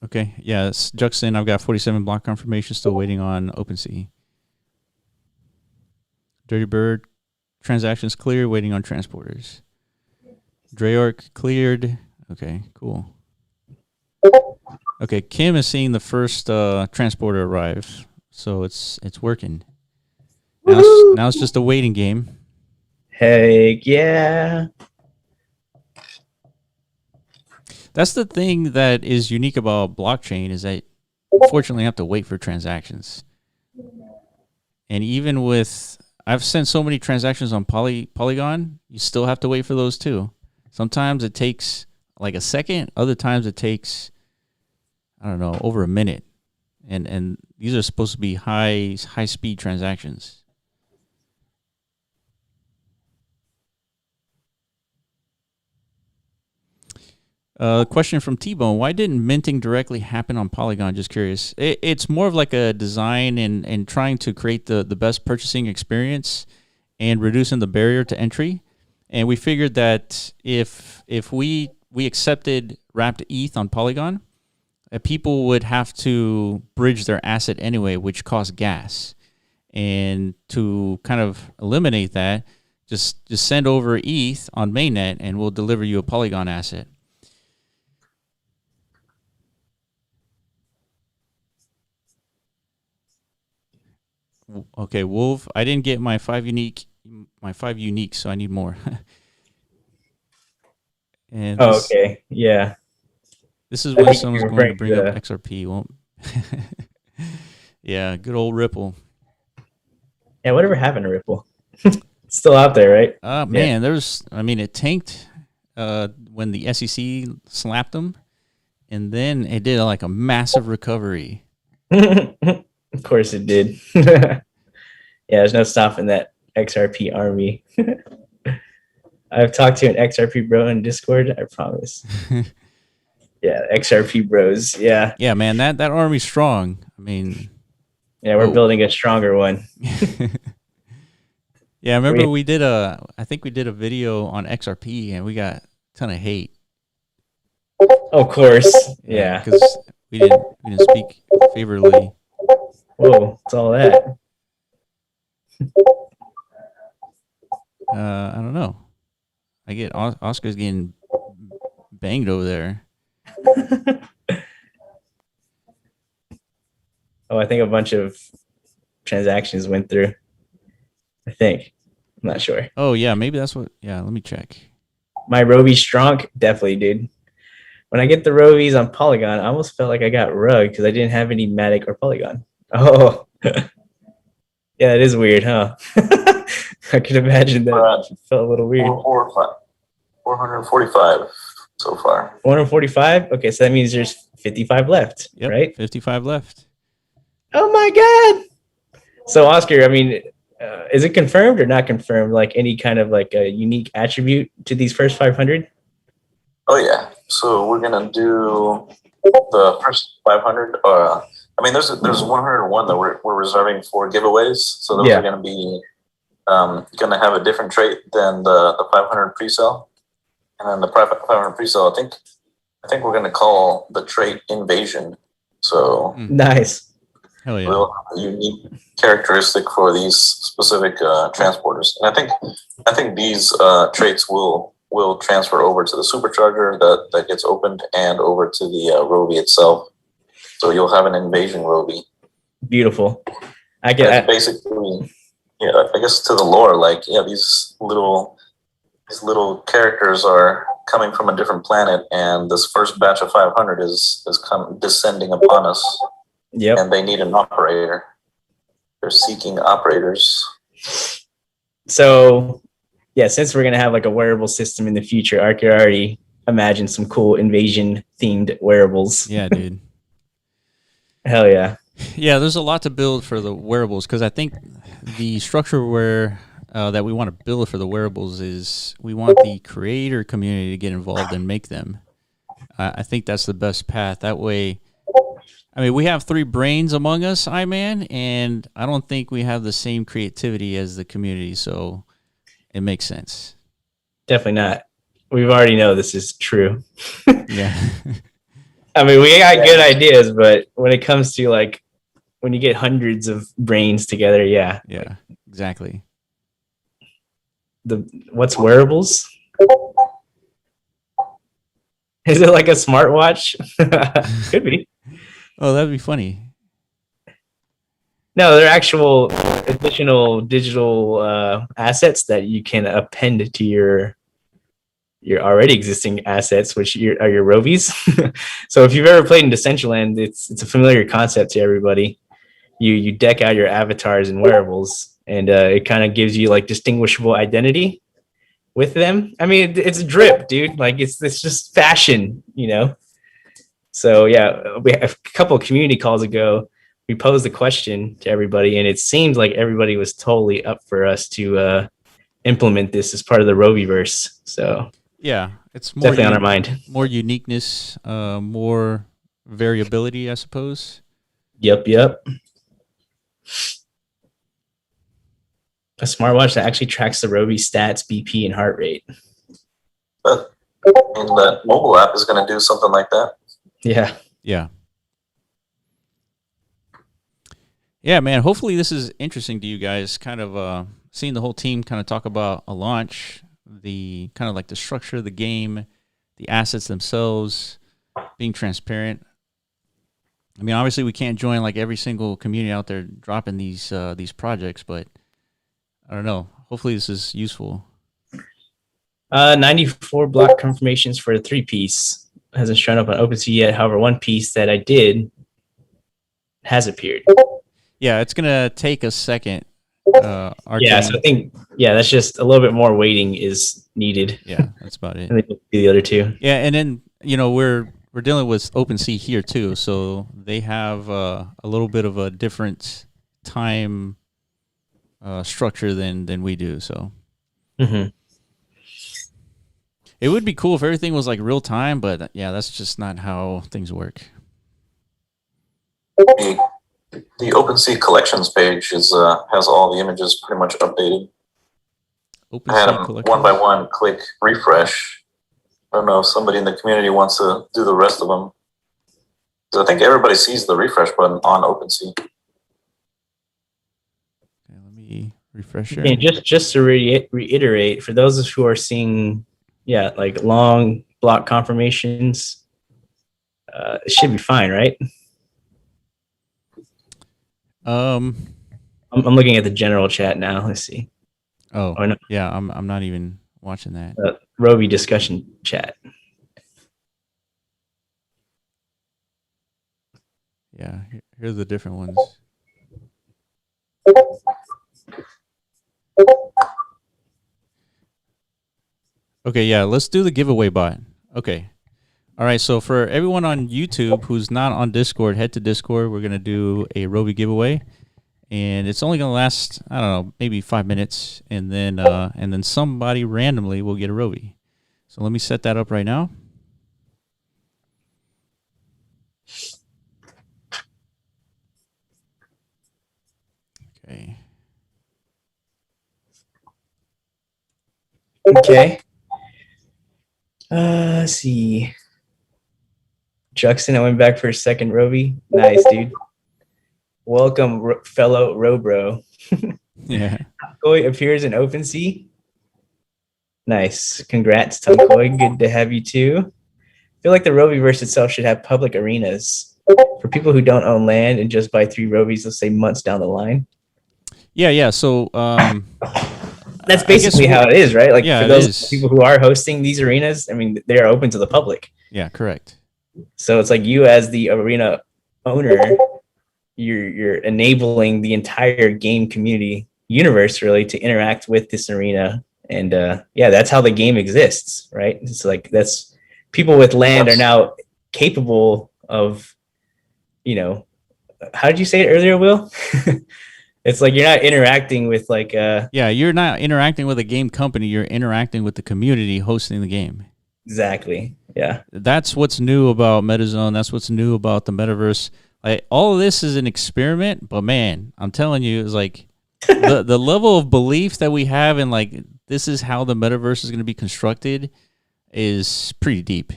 Okay, yeah, Juxin, I've got 47 block confirmations, still waiting on OpenSea. Dirty Bird, transactions clear, waiting on transporters. Dreyork cleared. Okay, cool. Okay, Kim is seeing the first transporter arrive, so it's working. Now it's just a waiting game. Heck yeah. That's the thing that is unique about blockchain, is that unfortunately you have to wait for transactions. And even with, I've sent so many transactions on Polygon, you still have to wait for those too. Sometimes it takes like a second, other times it takes, I don't know, over a minute. And these are supposed to be high speed transactions. Question from T-Bone: why didn't minting directly happen on Polygon? Just curious. It's more of like a design and trying to create the best purchasing experience and reducing the barrier to entry. And we figured that if we accepted wrapped ETH on Polygon, people would have to bridge their asset anyway, which costs gas. And to kind of eliminate that, just send over ETH on mainnet, and we'll deliver you a Polygon asset. Okay, Wolf, I didn't get my 5 unique, so I need more. And okay, yeah. This is when someone's going to bring up XRP. Won't. Yeah, good old Ripple. Yeah, whatever happened to Ripple? It's still out there, right? Man, it tanked when the SEC slapped them, and then it did like a massive recovery. Of course it did. Yeah, there's no stopping that XRP army. I've talked to an XRP bro in Discord, I promise. Yeah, XRP bros. Yeah. Yeah, man, that army's strong. I mean, yeah, we're building a stronger one. Yeah, I remember I think we did a video on XRP and we got a ton of hate. Of course. Yeah. Because we didn't speak favorably. Whoa, what's all that? I don't know. I get Oscar's getting banged over there. Oh, I think a bunch of transactions went through. I think. I'm not sure. Oh, yeah, maybe that's what. Yeah, let me check. My Rovi strong, definitely, dude. When I get the Rovies on Polygon, I almost felt like I got rugged because I didn't have any Matic or Polygon. Oh, yeah, it is weird, huh? I can imagine that. It felt a little weird. 445 so far. 445? Okay, so that means there's 55 left, yep, right? 55 left. Oh my God. So Oscar, I mean, is it confirmed or not confirmed? Like any kind of like a unique attribute to these first 500? Oh yeah. So we're gonna do the first 500. I mean, there's 101 that we're reserving for giveaways. So those are gonna be gonna have a different trait than the 500 presale, and then the 500 presale. I think we're gonna call the trait invasion. So nice. Hell yeah. We'll have a unique characteristic for these specific transporters, and I think these traits will transfer over to the supercharger that gets opened and over to the Rovi itself. So you'll have an invasion Rovi. Beautiful. I get basically, yeah. I guess to the lore, like these little characters are coming from a different planet, and this first batch of 500 is descending upon us. Yep. And they need an operator. They're seeking operators. So, yeah, since we're going to have like a wearable system in the future, I could already imagine some cool invasion themed wearables. Yeah, dude. Hell yeah. Yeah, there's a lot to build for the wearables because I think the structure where that we want to build for the wearables is we want the creator community to get involved and make them. I think that's the best path. That way, I mean, we have 3 brains among us, I-Man, and I don't think we have the same creativity as the community, so it makes sense. Definitely not. We already know this is true. Yeah. I mean, we got good ideas, but when it comes to like when you get hundreds of brains together, yeah. Yeah, exactly. What's wearables? Is it like a smartwatch? Could be. Oh, that'd be funny. No, they're actual additional digital assets that you can append to your already existing assets, which are your Rovies. So if you've ever played in Decentraland, it's a familiar concept to everybody. You deck out your avatars and wearables, and it kind of gives you like distinguishable identity with them. I mean, it's drip, dude. Like it's just fashion, you know. So yeah, we have a couple of community calls ago, we posed the question to everybody, and it seems like everybody was totally up for us to implement this as part of the Roviverse. So yeah, it's more definitely on our mind. More uniqueness, more variability, I suppose. Yep. A smartwatch that actually tracks the Rovi stats, BP, and heart rate. And that mobile app is going to do something like that. Yeah. Yeah, man. Hopefully this is interesting to you guys. Kind of seeing the whole team kind of talk about a launch, the kind of like the structure of the game, the assets themselves, being transparent. I mean, obviously we can't join like every single community out there dropping these projects, but I don't know. Hopefully this is useful. 94 block confirmations for a 3-piece. Hasn't shown up on OpenSea yet. However, one piece that I did has appeared. Yeah, it's gonna take a second. So I think that's just a little bit more waiting is needed. Yeah, that's about it. And then the other 2. Yeah, and then we're dealing with OpenSea here too, so they have a little bit of a different time structure than we do. So. Mm-hmm. It would be cool if everything was like real time, but yeah, that's just not how things work. The OpenSea collections page has all the images pretty much updated. I had them one by one click refresh. I don't know if somebody in the community wants to do the rest of them. Because I think everybody sees the refresh button on OpenSea. Okay, let me refresh here. And just to reiterate, for those who are seeing like long block confirmations, it should be fine, right? I'm looking at the general chat now. Let's see. Oh no. Yeah, I'm not even watching that. Rovi discussion chat. Yeah, here's the different ones. Okay, yeah, let's do the giveaway bot. Okay. All right, so for everyone on YouTube who's not on Discord, head to Discord. We're going to do a Rovi giveaway. and it's only going to last, I don't know, maybe 5 minutes, and then somebody randomly will get a Rovi. So let me set that up right now. Okay. Okay. Let's see. Juxon, I went back for a second Rovi. Nice, dude. Welcome, fellow Robro. Yeah. Koi appears in OpenSea. Nice. Congrats, Tunkoi. Good to have you too. I feel like the Roviverse itself should have public arenas for people who don't own land and just buy 3 Rovies, let's say months down the line. Yeah. So that's basically how it is, right? Like yeah, for those people who are hosting these arenas, I mean, they are open to the public. Yeah, correct. So it's like you as the arena owner, you're enabling the entire game community universe really to interact with this arena. And yeah, that's how the game exists, right? It's like that's people with land are now capable of, you know, how did you say it earlier, Will? It's like you're not interacting with like yeah, you're not interacting with a game company, you're interacting with the community hosting the game. Exactly. Yeah. That's what's new about MetaZone. That's what's new about the metaverse. Like all of this is an experiment, but man, I'm telling you, it's like the level of belief that we have in like this is how the metaverse is going to be constructed is pretty deep.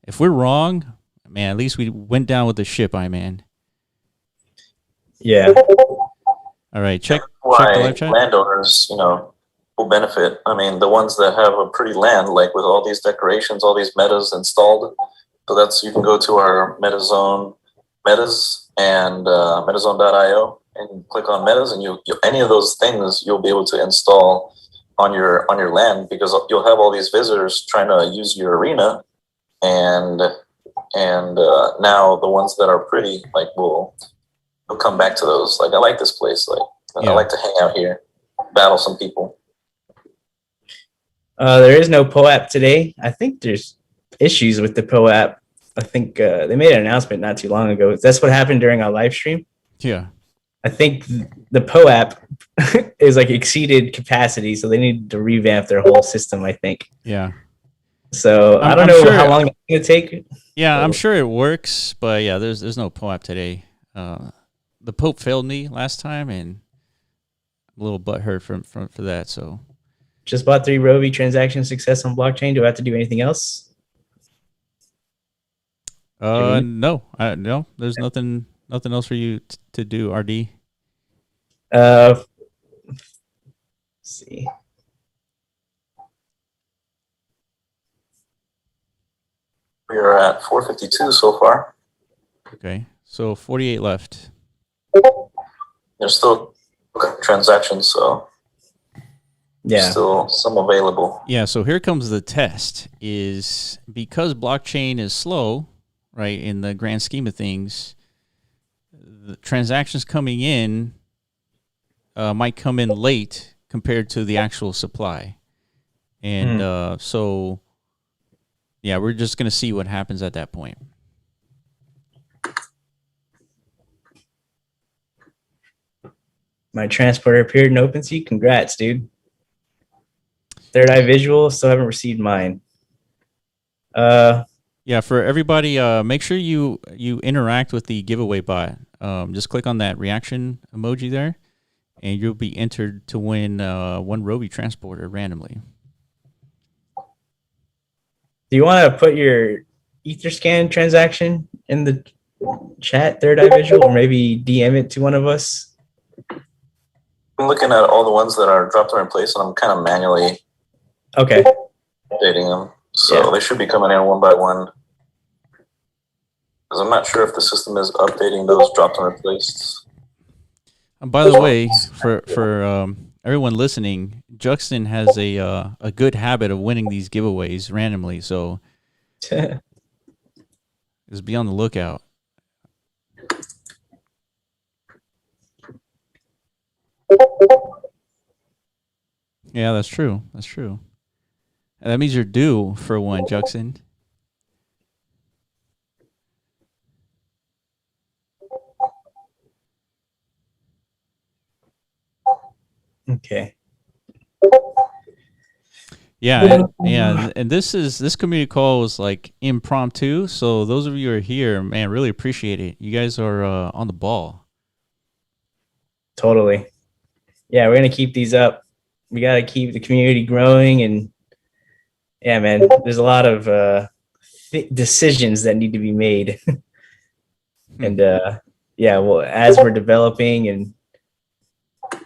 If we're wrong, man, at least we went down with the ship, man. Yeah. All right, check the live chat. Landowners, will benefit. I mean, the ones that have a pretty land, like with all these decorations, all these metas installed. So that's, you can go to our MetaZone metas and metazone.io and click on metas, and you any of those things you'll be able to install on your land, because you'll have all these visitors trying to use your arena, and now the ones that are pretty like will come back to those. Like, I like this place. Like, I like to hang out here, battle some people. There is no POAP today. I think there's issues with the POAP. I think they made an announcement not too long ago. That's what happened during our live stream. Yeah. I think the POAP is like exceeded capacity, so they need to revamp their whole system, I think. Yeah. So I don't know how long it's going to take. Yeah, I'm sure it works, but yeah, there's no POAP today. The Pope failed me last time, and I'm a little butthurt for that. So, just bought 3 Rovi transaction success on blockchain. Do I have to do anything else? No, no. There's nothing else for you to do, RD. Let's see. We are at 452 so far. Okay, so 48 left. There's still transactions, so yeah, still some available. Yeah, so here comes the test. Is because blockchain is slow, right, in the grand scheme of things, the transactions coming in might come in late compared to the actual supply. And so, yeah, we're just going to see what happens at that point. My transporter appeared in OpenSea. Congrats, dude. Third Eye Visual, still haven't received mine. Yeah, for everybody, make sure you interact with the giveaway bot. Just click on that reaction emoji there, and you'll be entered to win 1 Rovi transporter randomly. Do you want to put your Etherscan transaction in the chat, Third Eye Visual, or maybe DM it to one of us? I'm looking at all the ones that are dropped in place, and I'm kind of manually updating them. So they should be coming in one by one. Because I'm not sure if the system is updating those dropped and replaced. By the way, for everyone listening, Juxon has a good habit of winning these giveaways randomly, so just be on the lookout. Yeah, that's true. That's true. And that means you're due for one, Juxon. Okay. Yeah, and this community call was like impromptu. So those of you who are here, man, really appreciate it. You guys are on the ball. Totally. Yeah, we're gonna keep these up. We gotta keep the community growing, and yeah, man, there's a lot of decisions that need to be made. And yeah, well, as we're developing and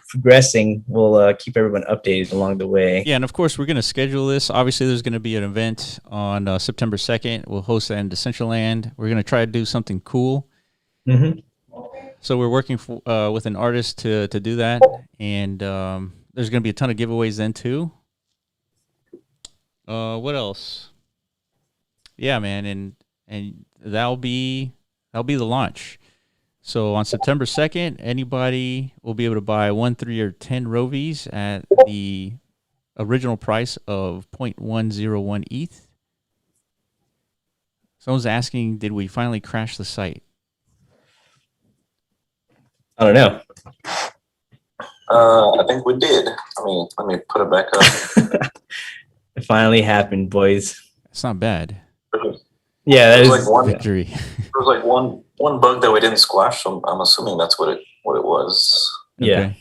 progressing, we'll keep everyone updated along the way. Yeah, and of course, we're going to schedule this. Obviously, there's going to be an event on September 2nd. We'll host that in Decentraland. We're going to try to do something cool. Mm-hmm. So we're working with an artist to do that. And there's going to be a ton of giveaways then, too. What else? Yeah, man, and that'll be the launch. So on September 2nd, anybody will be able to buy 1, 3, or 10 Rovies at the original price of 0.101 ETH. Someone's asking, did we finally crash the site? I don't know. I think we did. Let me put it back up. It finally happened, boys. That's not bad. Yeah, that is like one victory. There was like one bug that we didn't squash, so I'm assuming that's what it was. Yeah.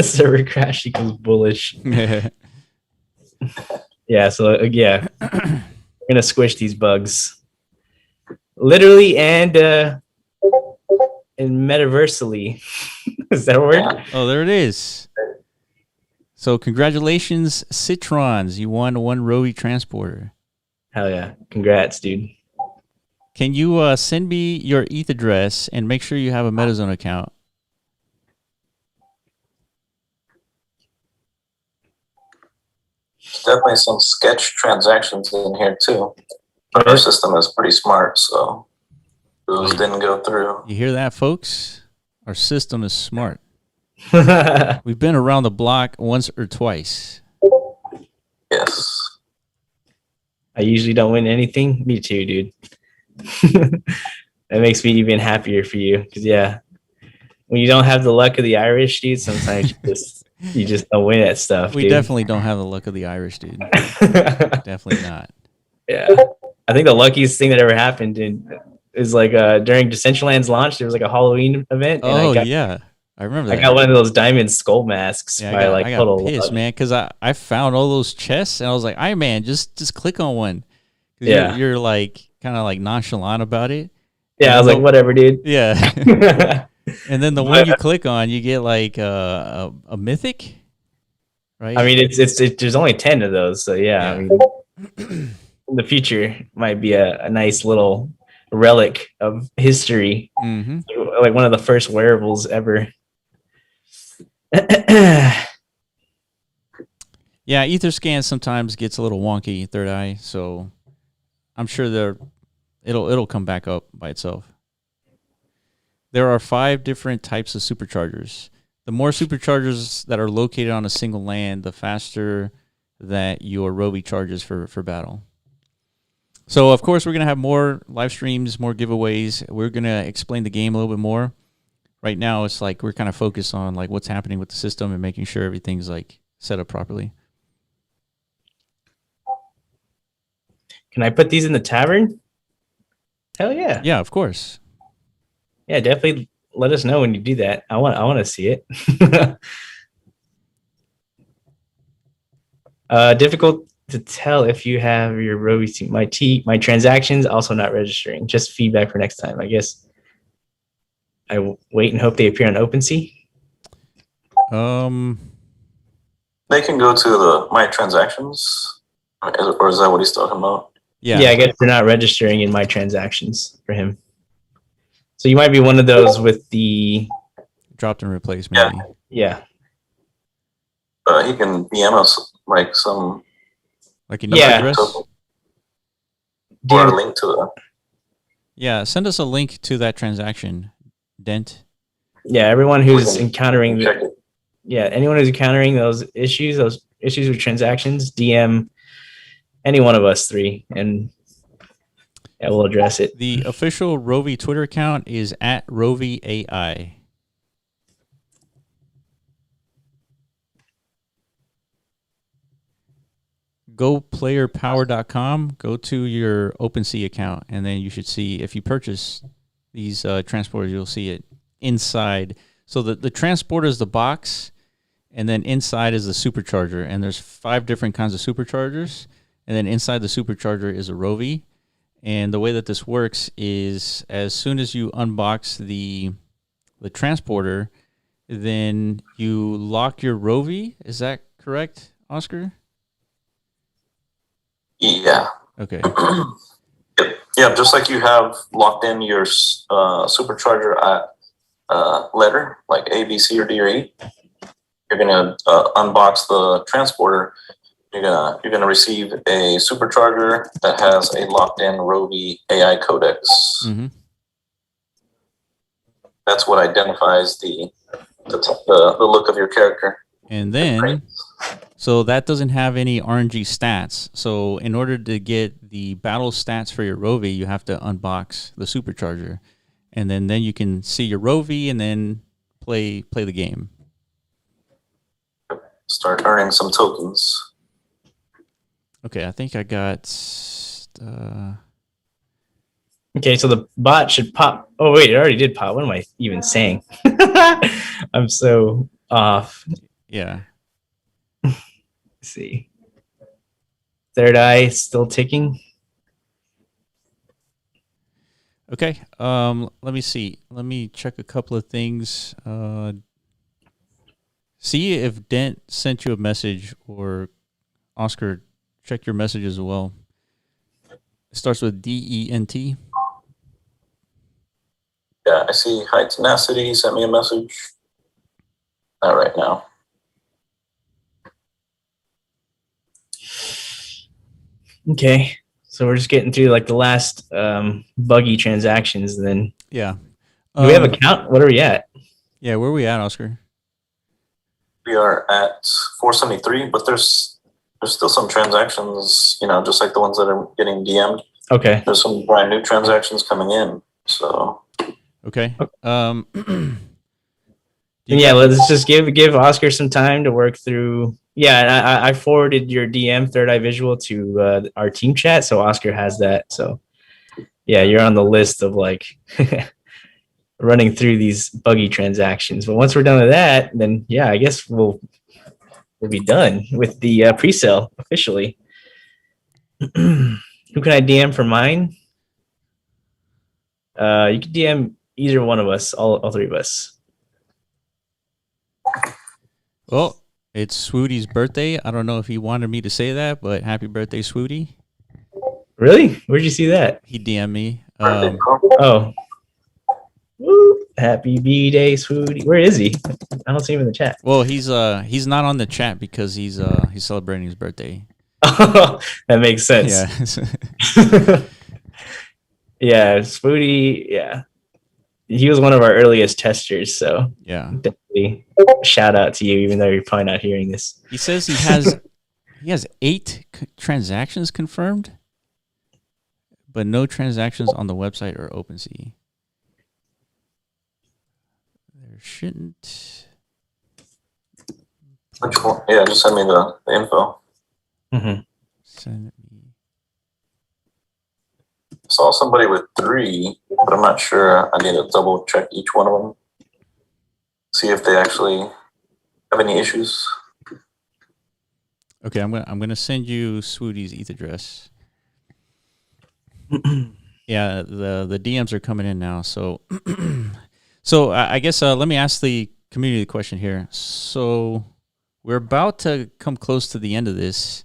Server crash equals bullish. Yeah, so yeah, we're gonna squish these bugs, literally and metaversally. Is that a word? Yeah. Oh, there it is. So congratulations, Citrons. You won 1 Rovi transporter. Hell yeah. Congrats, dude. Can you send me your ETH address and make sure you have a MetaZone account? Definitely some sketch transactions in here too. But our system is pretty smart, so those didn't go through. You hear that, folks? Our system is smart. We've been around the block once or twice. Yes. I usually don't win anything. Me too, dude. That makes me even happier for you. Because, yeah, when you don't have the luck of the Irish, dude, sometimes you just don't win at stuff, We dude. definitely don't have the luck of the Irish, dude. Definitely not. Yeah. I think the luckiest thing that ever happened is like during Decentraland's launch, there was like a Halloween event. And yeah. I remember that. I got one of those diamond skull masks Yeah, by I got pissed, man, because I found all those chests and I was like, "Hey, man, just click on one." Yeah, you're like kind of like nonchalant about it. Yeah, I was like, whatever, dude. Yeah. And then the one you click on, you get like a mythic, right? I mean, it's there's only 10 of those, so yeah. I mean, in the future might be a nice little relic of history, like one of the first wearables ever. Yeah, Etherscan sometimes gets a little wonky, third eye, so I'm sure it'll come back up by itself. There are 5 different types of superchargers. The more superchargers that are located on a single land, the faster that your Rovi charges for battle. So, of course, we're going to have more live streams, more giveaways. We're going to explain the game a little bit more. Right now, it's like we're kind of focused on like what's happening with the system and making sure everything's like set up properly. Can I put these in the tavern? Hell yeah. Yeah, of course. Yeah, definitely let us know when you do that. I want to see it. Difficult to tell if you have your Rovi my transactions also not registering. Just feedback for next time. I guess I wait and hope they appear on OpenSea. They can go to the my transactions, or is that what he's talking about? Yeah. Yeah, I guess they're not registering in my transactions for him. So you might be one of those with the dropped and replaced, maybe. Yeah. He can DM us like some like an address or a link to it. Yeah, send us a link to that transaction, Dent. Yeah, everyone who's encountering anyone who's encountering those issues with transactions, DM any one of us 3 and we'll address it. The official Rovi Twitter account is at Rovi.ai. goplayerpower.com, go to your OpenSea account, and then you should see, if you purchase these transporters, you'll see it inside. So the transporter is the box, and then inside is the supercharger. And there's 5 different kinds of superchargers. And then inside the supercharger is a Rovi. And the way that this works is, as soon as you unbox the transporter, then you lock your Rovi. Is that correct, Oscar? Yeah. Okay. Yeah, just like you have locked in your supercharger at letter, like A, B, C, or D, or E, you're gonna unbox the transporter. You're gonna receive a supercharger that has a locked-in Rovi.ai codex. Mm-hmm. That's what identifies the look of your character. And then, so that doesn't have any RNG stats. So in order to get the battle stats for your Rovi, you have to unbox the supercharger, and then you can see your Rovi and then play the game. Start earning some tokens. Okay, I think I got. Okay, so the bot should pop. Oh wait, it already did pop. What am I even saying? I'm so off. Yeah. Let's see. Third eye still ticking. Okay. Let me see. Let me check a couple of things. See if Dent sent you a message, or Oscar, check your message as well. It starts with DENT. Yeah, I see High Tenacity sent me a message. Not right now. Okay, so we're just getting through like the last buggy transactions, and then Yeah. do we have a count? What are we at? Yeah, where are we at, Oscar? We are at 473, but there's still some transactions, just like the ones that are getting DM'd. Okay. There's some brand new transactions coming in. So Okay. Yeah, let's just give Oscar some time to work through. Yeah, and I forwarded your DM Third Eye Visual to our team chat, so Oscar has that. So yeah, you're on the list of like running through these buggy transactions. But once we're done with that, then yeah, I guess we'll be done with the pre-sale officially. Who can I DM for mine? You can DM either one of us, all 3 of us. Well, it's Swooty's birthday. I don't know if he wanted me to say that, but happy birthday, Swooty. Really? Where'd you see that? He DM'd me. Oh. Woo. Happy B-Day, Swooty. Where is he? I don't see him in the chat. Well, he's not on the chat because he's celebrating his birthday. Oh, that makes sense. Yeah. Yeah, Swooty, yeah. He was one of our earliest testers, so yeah. Definitely shout out to you, even though you're probably not hearing this. He says he has 8 transactions confirmed, but no transactions on the website or OpenSea. There shouldn't. which one? Yeah, just send me the info. Mm-hmm. Send me. Saw somebody with 3, but I'm not sure. I need to double check each one of them. See if they actually have any issues. Okay, I'm gonna send you Swooty's ETH address. Yeah, the DMs are coming in now. So, I guess let me ask the community the question here. So we're about to come close to the end of this.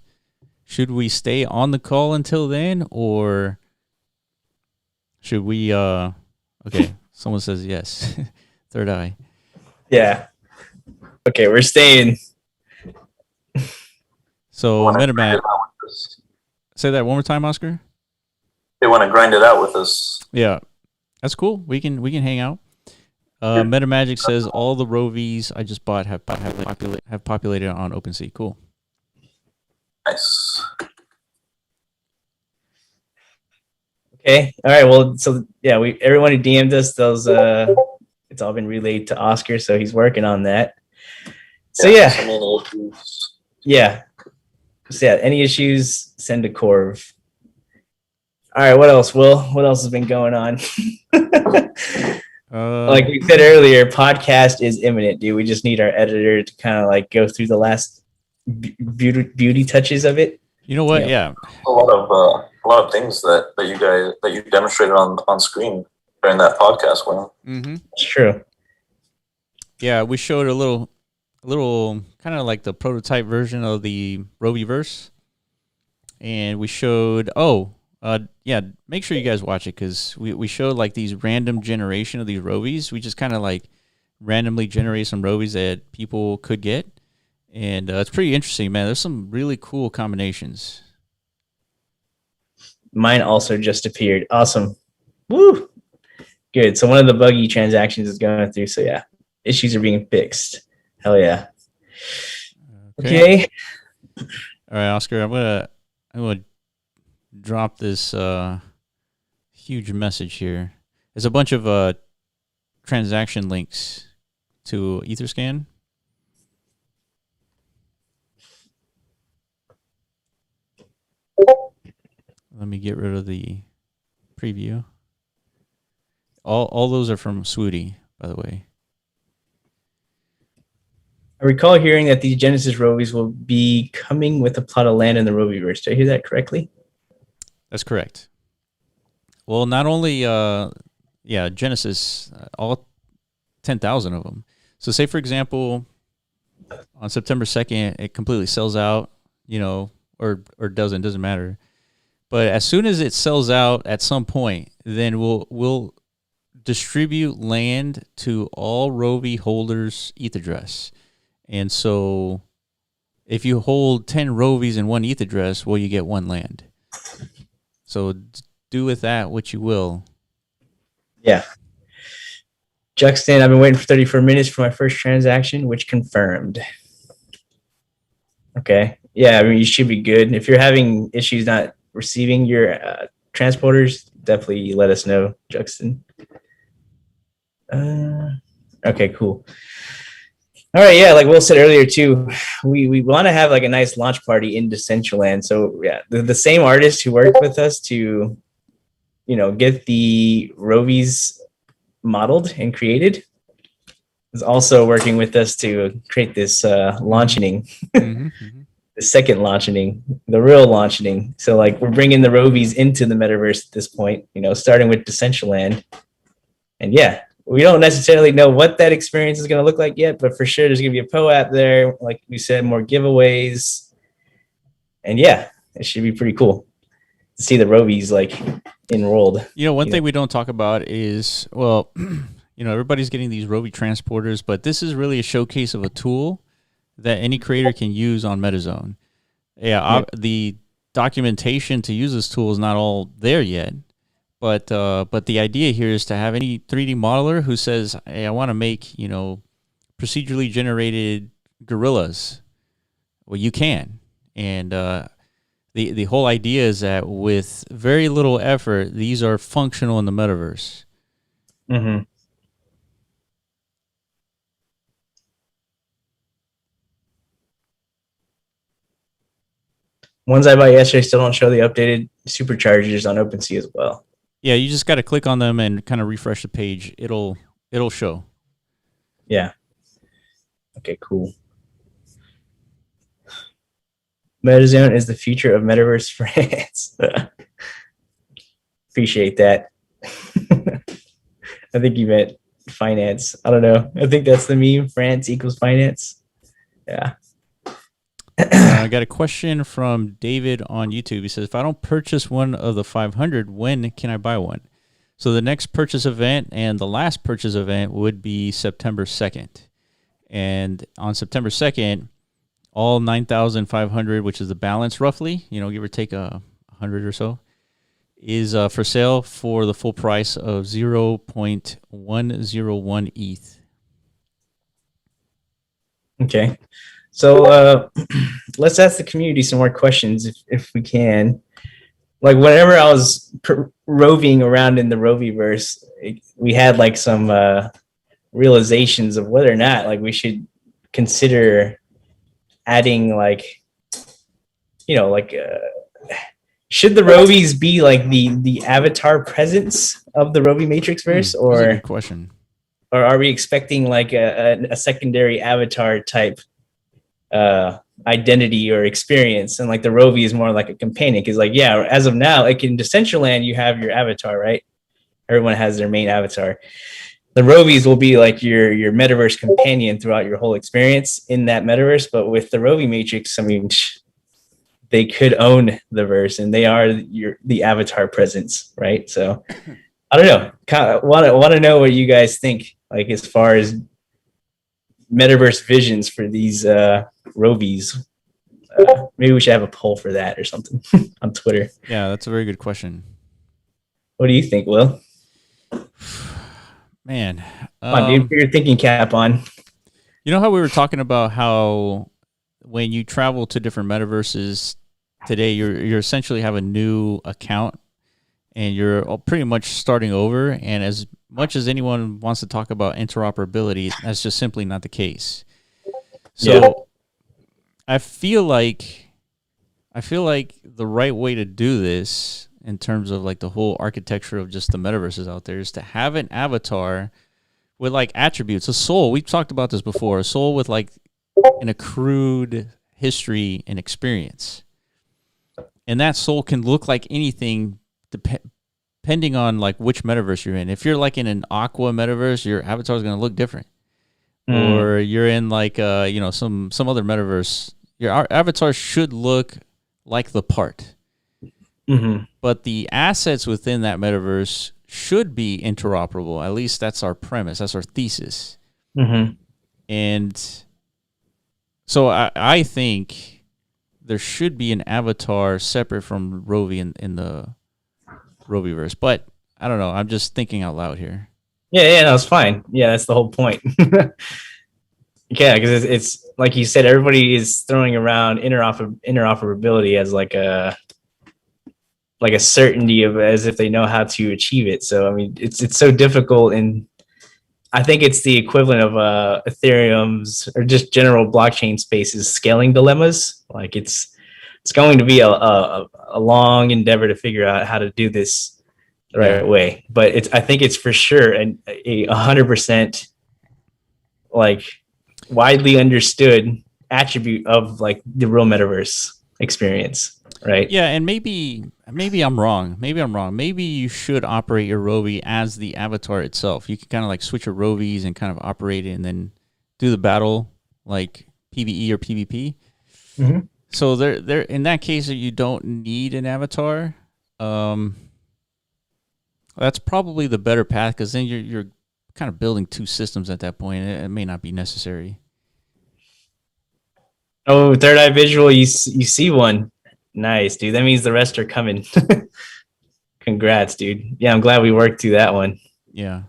Should we stay on the call until then, or should we? Okay, someone says yes. Third eye. Yeah. Okay, we're staying. So MetaMag. Say that one more time, Oscar. They want to grind it out with us. Yeah, that's cool. We can hang out. MetaMagic says all the Rovies I just bought have populated on OpenSea. Cool. Nice. Okay. All right. Well, so yeah, everyone who DM'd us, those it's all been relayed to Oscar, so he's working on that. So yeah. So So yeah, any issues, send to Corv. All right, what else, Will? What else has been going on? Like we said earlier, podcast is imminent, dude. We just need our editor to kind of like go through the last beauty touches of it. You know what? Yeah. A lot of things that you demonstrated on screen during that podcast, Will. Mm-hmm. It's true. Yeah, we showed a little kind of like the prototype version of the Roviverse, and we showed make sure you guys watch it, because we showed like these random generation of these Rovies. We just kind of like randomly generate some Rovies that people could get, and it's pretty interesting, man. There's some really cool combinations. Mine also just appeared. Awesome. Woo! Good. So one of the buggy transactions is going through. So yeah, issues are being fixed. Hell yeah. Okay. All right, Oscar, I'm gonna drop this huge message here. There's a bunch of transaction links to Etherscan. Let me get rid of the preview. All those are from Swooty, by the way. I recall hearing that these Genesis Rovies will be coming with a plot of land in the Roviverse. Did I hear that correctly? That's correct. Well, not only Genesis, all 10,000 of them. So say, for example, on September 2nd, it completely sells out, or doesn't matter. But as soon as it sells out at some point, then we'll distribute land to all Rovi holders' ETH address. And so if you hold 10 Rovies in one ETH address, well, you get one land. So do with that what you will. Yeah. Juxton, I've been waiting for 34 minutes for my first transaction, which confirmed. Okay. Yeah, I mean, you should be good. If you're having issues not receiving your transporters, definitely let us know, Juxton. Okay, cool. All right, yeah, like Will said earlier too, we want to have like a nice launch party in Decentraland. So yeah, the same artist who worked with us to, get the Rovies modeled and created is also working with us to create this launching, the second launching, the real launching. So like we're bringing the Rovies into the metaverse at this point, starting with Decentraland, and yeah. We don't necessarily know what that experience is going to look like yet, but for sure there's going to be a PO app there. Like we said, more giveaways. And yeah, it should be pretty cool to see the Rovies like enrolled. One thing we don't talk about is, well, everybody's getting these Rovi transporters, but this is really a showcase of a tool that any creator can use on MetaZone. Yeah. The documentation to use this tool is not all there yet. But the idea here is to have any 3D modeler who says, hey, I want to make, procedurally generated gorillas. Well, you can. And the whole idea is that with very little effort, these are functional in the metaverse. Mm-hmm. Ones I bought yesterday still don't show the updated superchargers on OpenSea as well. Yeah, you just got to click on them and kind of refresh the page. It'll show. Yeah. Okay, cool. MetaZone is the future of Metaverse France. Appreciate that. I think you meant finance. I don't know. I think that's the meme. France equals finance. Yeah. I got a question from David on YouTube. He says, if I don't purchase one of the 500, when can I buy one? So the next purchase event and the last purchase event would be September 2nd. And on September 2nd, all 9,500, which is the balance roughly, give or take 100 or so, is for sale for the full price of 0.101 ETH. Okay. So let's ask the community some more questions if we can. Like whenever I was roving around in the Roviverse, we had like some realizations of whether or not like we should consider adding like like should the Rovies be like the avatar presence of the Rovi Matrix verse, That's a good question. Or are we expecting like a secondary avatar type identity or experience, and like the Rovi is more like a companion? Because like, yeah, as of now, like in Decentraland, you have your avatar, right? Everyone has their main avatar. The Rovies will be like your metaverse companion throughout your whole experience in that metaverse. But with the Rovi Matrix, I mean, they could own the verse, and they are the avatar presence, right? So I don't know. Kind of want to know what you guys think, like as far as metaverse visions for these Rovies. Maybe we should have a poll for that or something on Twitter. Yeah, that's a very good question. What do you think, Will? Man, come on, dude, put your thinking cap on. You know how we were talking about how when you travel to different metaverses today, you're essentially have a new account and you're pretty much starting over. And as much as anyone wants to talk about interoperability, that's just simply not the case. So yeah. I feel like the right way to do this in terms of like the whole architecture of just the metaverses out there is to have an avatar with like attributes, a soul. We've talked about this before, a soul with like an accrued history and experience. And that soul can look like anything depending on like which metaverse you're in. If you're like in an aqua metaverse, your avatar is going to look different. Or you're in like some other metaverse, your avatar should look like the part. Mm-hmm. But the assets within that metaverse should be interoperable. At least that's our premise. That's our thesis. Mm-hmm. And so I think there should be an avatar separate from Rovi in the Roviverse. But I don't know. I'm just thinking out loud here. Yeah, no, it's fine. Yeah, that's the whole point. Yeah, because it's like you said, everybody is throwing around interoperability as like a certainty of as if they know how to achieve it. So I mean, it's so difficult, and I think it's the equivalent of Ethereum's or just general blockchain space's scaling dilemmas. Like it's going to be a long endeavor to figure out how to do this the right way. But I think it's for sure a 100% like widely understood attribute of like the real metaverse experience. Right. Yeah, and maybe I'm wrong. Maybe you should operate your Rovi as the avatar itself. You can kind of like switch your Rovies and kind of operate it and then do the battle like PvE or PvP. Mm-hmm. So there in that case, you don't need an avatar. That's probably the better path because then you're kind of building two systems at that point. It may not be necessary. Oh, third eye visual. You see one. Nice, dude. That means the rest are coming. Congrats, dude. Yeah, I'm glad we worked through that one. Yeah.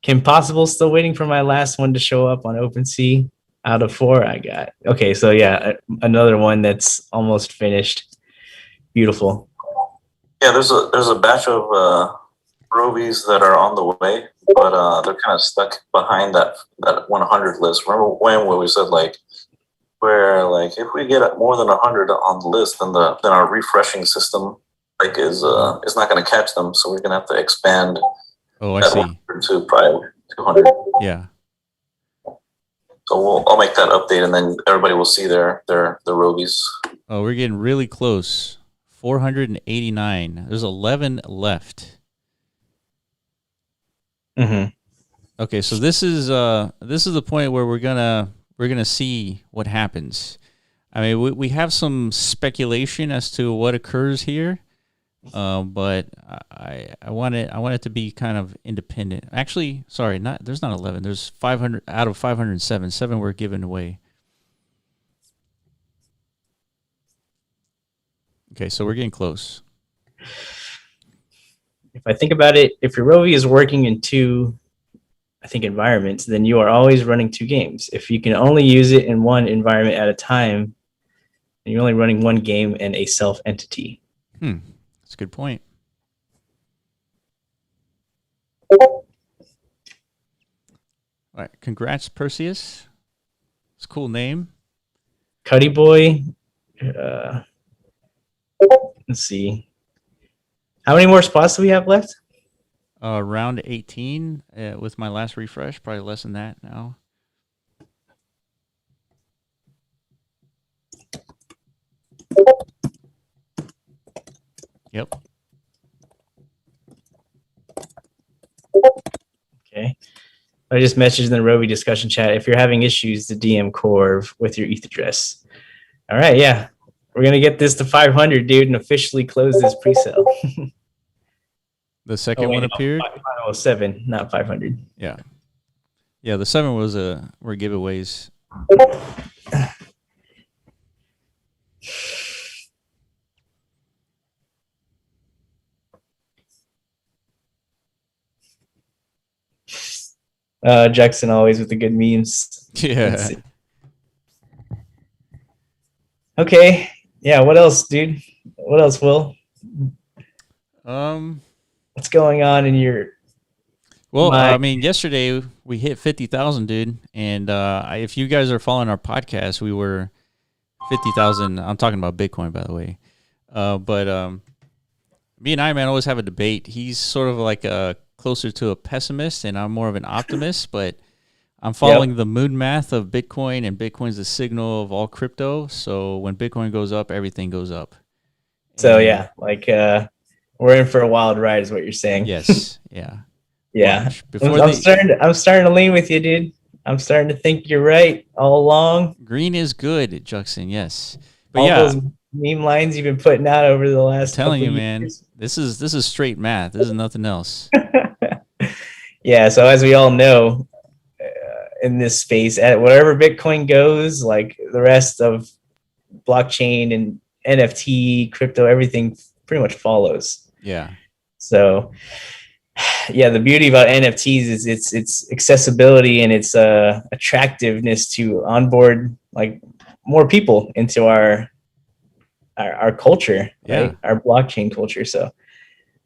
Kim Possible still waiting for my last one to show up on OpenSea. Out of 4 I got. Okay, so yeah, another one that's almost finished. Beautiful. Yeah, there's a batch of Rovies that are on the way, but they're kind of stuck behind that 100 list. Remember when we said like where like if we get more than 100 on the list, then our refreshing system like is not going to catch them. So we're going to have to expand. Oh, I see. To probably 200. Yeah. So I'll make that update, and then everybody will see their Rovies. Oh, we're getting really close. 489. There's 11 left. Mm-hmm. Okay, so this is the point where we're gonna see what happens. I mean, we have some speculation as to what occurs here, but I want it to be kind of independent. Actually, sorry, there's not 11. There's 500 out of 507. 7 were given away. Okay, so we're getting close. If I think about it, if your Rovi is working in 2 environments, then you are always running 2 games. If you can only use it in one environment at a time, then you're only running 1 game and a self entity. That's a good point. All right, congrats, Perseus. It's a cool name. Cuddy Boy. Let's see. How many more spots do we have left? Round 18 with my last refresh, probably less than that now. Yep. Okay. I just messaged in the Rovi discussion chat. If you're having issues, the DM Corv with your ETH address. All right, yeah. We're going to get this to 500, dude, and officially close this pre-sale. The second one appeared? 507, not 500. Yeah. Yeah, the 7 were giveaways. Jackson always with the good memes. Yeah. Okay. Yeah, what else, dude? What else, Will? What's going on in your... Well, I mean, yesterday we hit 50,000, dude. And if you guys are following our podcast, we were 50,000. I'm talking about Bitcoin, by the way. But me and I, man, always have a debate. He's sort of like closer to a pessimist, and I'm more of an optimist. But I'm following the moon math of Bitcoin, and Bitcoin's the signal of all crypto. So when Bitcoin goes up, everything goes up. So, yeah, like we're in for a wild ride is what you're saying. Yes, yeah. Yeah, I'm starting to lean with you, dude. I'm starting to think you're right all along. Green is good, Jackson. Yes, but all those meme lines you've been putting out over the last. I'm telling you, man, this is straight math. This is nothing else. Yeah. So as we all know, in this space, at wherever Bitcoin goes, like the rest of blockchain and NFT, crypto, everything pretty much follows. Yeah. So. Yeah, the beauty about NFTs is its accessibility and its attractiveness to onboard like more people into our culture, right? Our blockchain culture. So,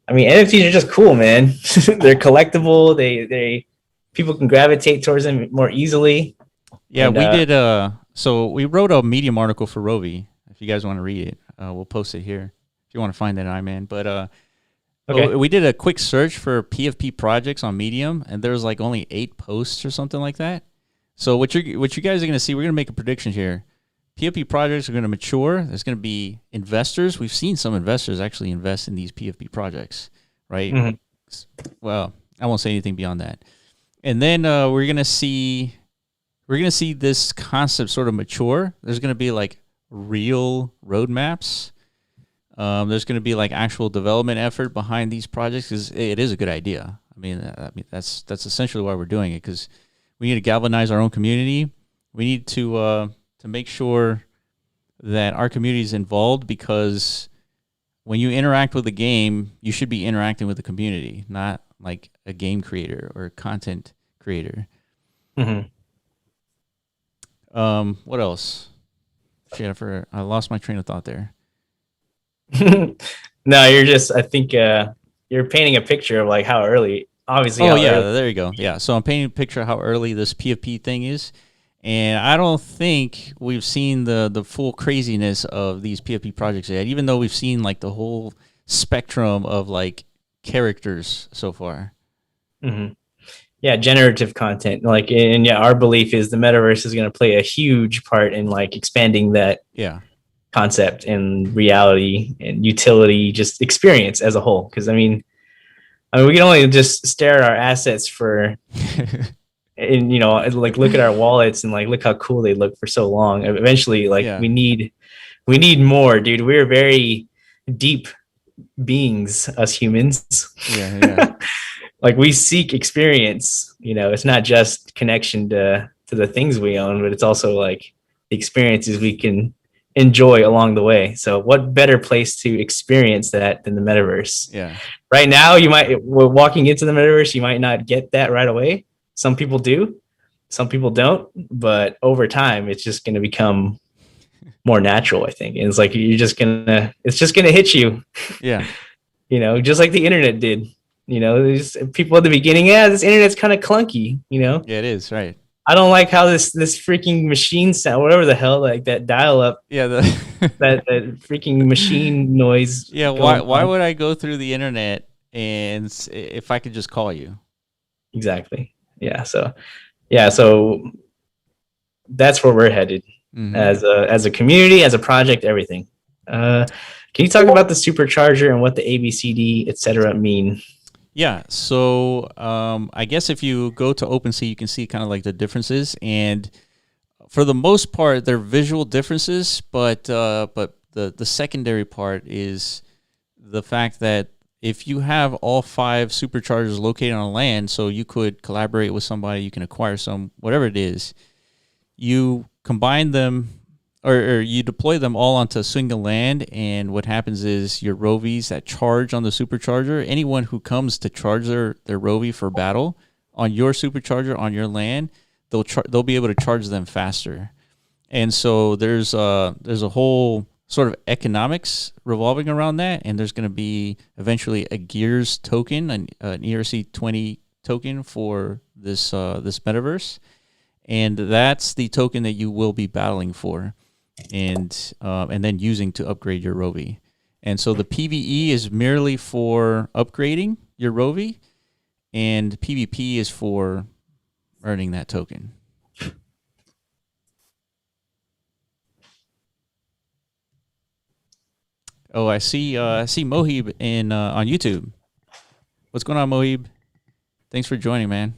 I mean, NFTs are just cool, man. They're collectible. They people can gravitate towards them more easily. Yeah, we did. So we wrote a Medium article for Rovi. If you guys want to read it, we'll post it here. If you want to find that, Iman. But okay. We did a quick search for PFP projects on Medium, and there's like only 8 posts or something like that. So what you guys are going to see, we're going to make a prediction here. PFP projects are going to mature. There's going to be investors. We've seen some investors actually invest in these PFP projects, right? Mm-hmm. Well, I won't say anything beyond that. And then we're going to see this concept sort of mature. There's going to be like real roadmaps. There's going to be like actual development effort behind these projects because it is a good idea. I mean that's essentially why we're doing it, because we need to galvanize our own community. We need to make sure that our community is involved, because when you interact with a game, you should be interacting with the community, not like a game creator or a content creator. Mm-hmm. What else? Jennifer, I lost my train of thought there. No, I think you're painting a picture of like how early, obviously. There you go. Yeah. So I'm painting a picture of how early this PFP thing is. And I don't think we've seen the full craziness of these PFP projects yet, even though we've seen like the whole spectrum of like characters so far. Mm-hmm. Yeah, generative content. Like, and yeah, our belief is the metaverse is going to play a huge part in like expanding that concept and reality and utility, just experience as a whole. Because I mean, we can only just stare at our assets for. And like look at our wallets and like look how cool they look for so long. Eventually, like we need more, dude. We're very deep beings, us humans. Yeah. Like we seek experience. It's not just connection to the things we own, but it's also like the experiences we can enjoy along the way. So what better place to experience that than the metaverse? Yeah. Right now, walking into the metaverse, you might not get that right away. Some people do, some people don't, but over time, it's just going to become more natural, I think. And it's like, it's just going to hit you. Yeah. Just like the internet did, there's people at the beginning, this internet's kind of clunky, Yeah, it is. Right. I don't like how this freaking machine sound, whatever the hell, like that dial up, Yeah, that freaking machine noise. yeah. Why would I go through the internet and if I could just call you? Exactly. Yeah. So that's where we're headed as a community, as a project, everything. Can you talk about the supercharger and what the ABCD, etc. mean? Yeah. So I guess if you go to OpenSea, you can see kind of like the differences, and for the most part, they're visual differences. But the secondary part is the fact that if you have all 5 superchargers located on land, so you could collaborate with somebody, you can acquire some, whatever it is, you combine them or you deploy them all onto a single land, and what happens is your Rovies that charge on the supercharger, anyone who comes to charge their Rovie for battle on your supercharger on your land, they'll be able to charge them faster. And so there's a whole sort of economics revolving around that, and there's going to be eventually a Gears token, an ERC20 token for this metaverse, and that's the token that you will be battling for, and then using to upgrade your Rovi. And so the PvE is merely for upgrading your Rovi, and PvP is for earning that token. Oh, I see Mohib on YouTube. What's going on, Mohib? Thanks for joining, man.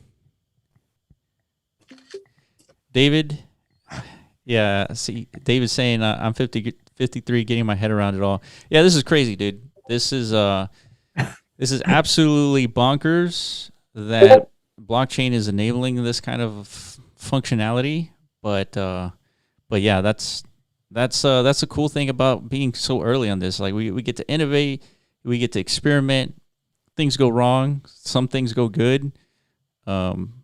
David, yeah, see, David's saying I'm 53, getting my head around it all. Yeah, this is crazy, dude. This is absolutely bonkers that blockchain is enabling this kind of functionality. But yeah, that's a cool thing about being so early on this. Like we get to innovate, we get to experiment. Things go wrong, some things go good.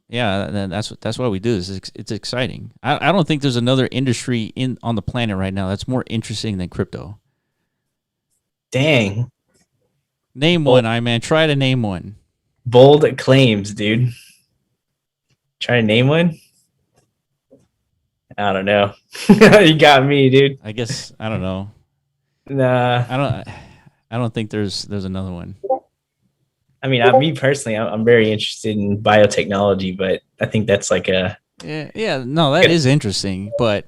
Yeah, and that's why we do this. It's exciting. I don't think there's another industry on the planet right now that's more interesting than crypto. Dang. Name one, man. Try to name one. Bold claims, dude. Try to name one? I don't know. You got me, dude. I guess I don't know. Nah. I don't think there's another one. I mean, me personally, I'm very interested in biotechnology, but I think that's like a no, that is interesting, but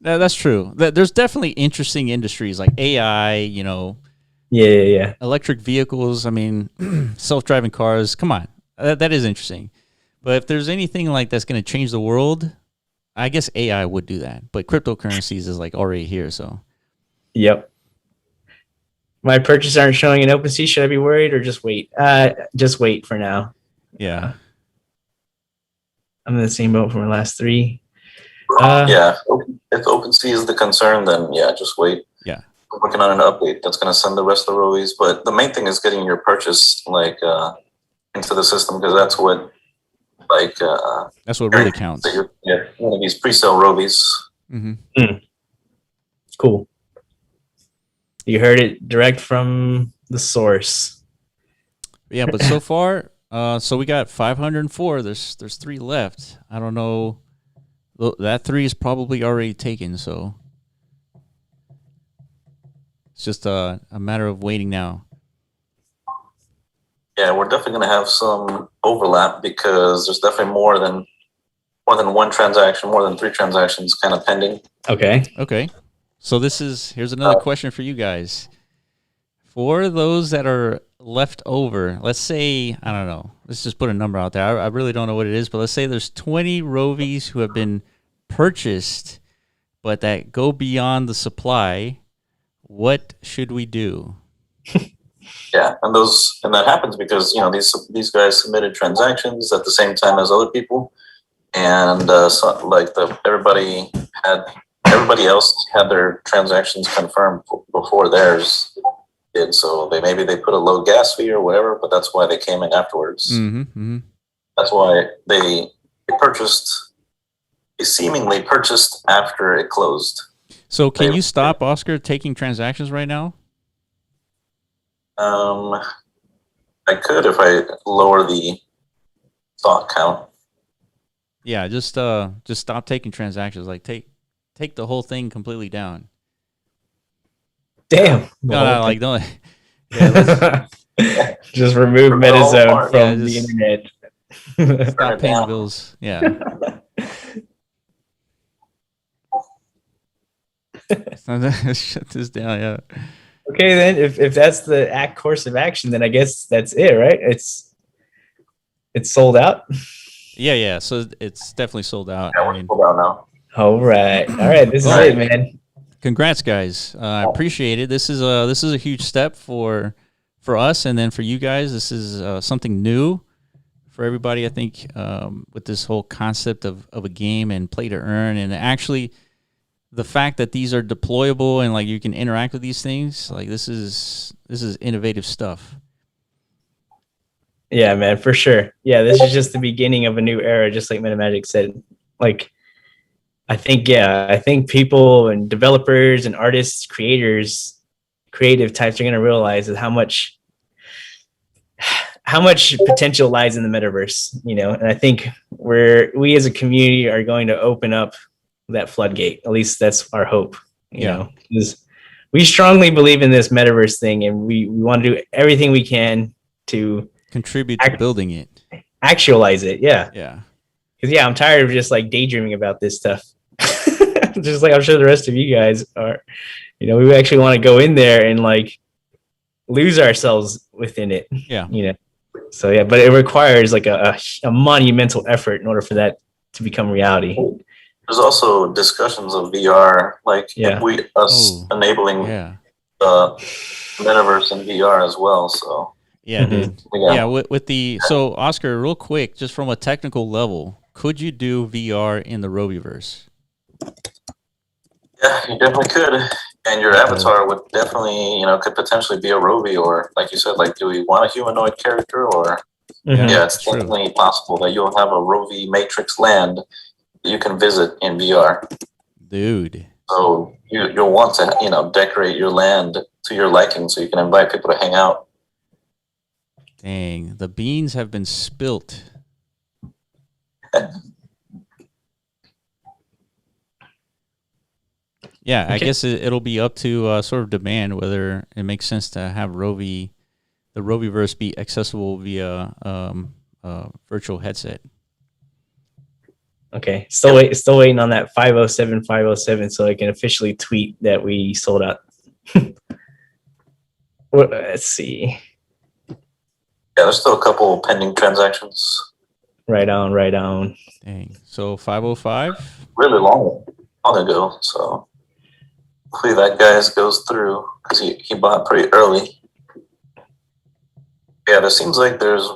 that's true. There's definitely interesting industries like AI, yeah, electric vehicles. I mean, self-driving cars. Come on, that is interesting. But if there's anything like that's going to change the world, I guess AI would do that. But cryptocurrencies is like already here, so. Yep. My purchases aren't showing in OpenSea. Should I be worried or just wait? Just wait for now. Yeah. I'm in the same boat for my last 3. Yeah. If OpenSea is the concern, then yeah, just wait. Yeah. I'm working on an update that's going to send the rest of the Rovies. But the main thing is getting your purchase into the system, because that's what that's what really counts. Yeah, one of these pre-sale Rovies. Mm-hmm. Cool. You heard it direct from the source. Yeah, but so far, so we got 504. There's 3 left. I don't know. That 3 is probably already taken, so it's just a matter of waiting now. Yeah, we're definitely going to have some overlap, because there's definitely more than one transaction, more than 3 transactions kind of pending. Okay. So here's another question for you guys. For those that are left over, let's say, I don't know, let's just put a number out there. I really don't know what it is, but let's say there's 20 Rovies who have been purchased, but that go beyond the supply. What should we do? Yeah, and that happens because these guys submitted transactions at the same time as other people, and everybody else had their transactions confirmed before theirs did. So maybe they put a low gas fee or whatever, but that's why they came in afterwards. Mm-hmm. That's why they seemingly purchased after it closed. So can you stop Oscar taking transactions right now? I could if I lower the thought count. Yeah, just stop taking transactions. Like take the whole thing completely down. Damn. No, like don't. Yeah, let's just remove MetaZone from the just internet. stop paying the bills. Yeah. Shut this down. Yeah. Okay, then if that's the course of action, then I guess that's it, right? It's sold out. Yeah. So it's definitely sold out. Yeah, we're sold out now. All right. This is it, man. Congrats, guys. I appreciate it. This is a huge step for us, and then for you guys, this is something new for everybody. I think with this whole concept of a game and play to earn, and actually the fact that these are deployable and like you can interact with these things, like this is innovative stuff. Yeah, man, for sure. Yeah, this is just the beginning of a new era, just like MetaMagic said. Like, I think people and developers and artists, creators, creative types are going to realize how much potential lies in the metaverse, and I think we as a community are going to open up that floodgate. At least that's our hope, you know, because we strongly believe in this metaverse thing, and we want to do everything we can to contribute to building it, actualize it. Yeah. Because I'm tired of just like daydreaming about this stuff. Just like I'm sure the rest of you guys are. We actually want to go in there and like lose ourselves within it. Yeah. So but it requires like a monumental effort in order for that to become reality. There's also discussions of VR, like enabling the metaverse and VR as well. So dude. Yeah, with the Oscar, real quick, just from a technical level, could you do VR in the Roviverse? Yeah, you definitely could, and your avatar would definitely, could potentially be a Rovi, or like you said, like, do we want a humanoid character, or it's definitely possible that you'll have a Rovi Matrix land that you can visit in VR, dude. So you'll want to, decorate your land to your liking, so you can invite people to hang out. Dang, the beans have been spilt. Yeah, I guess it'll be up to sort of demand whether it makes sense to have the Roviverse be accessible via virtual headset. Okay, still waiting on that 507 so I can officially tweet that we sold out. Let's see. Yeah, there's still a couple pending transactions. Right on. Dang. So 505? Really long ago, so hopefully that guys goes through, because he bought pretty early. Yeah, there seems like there's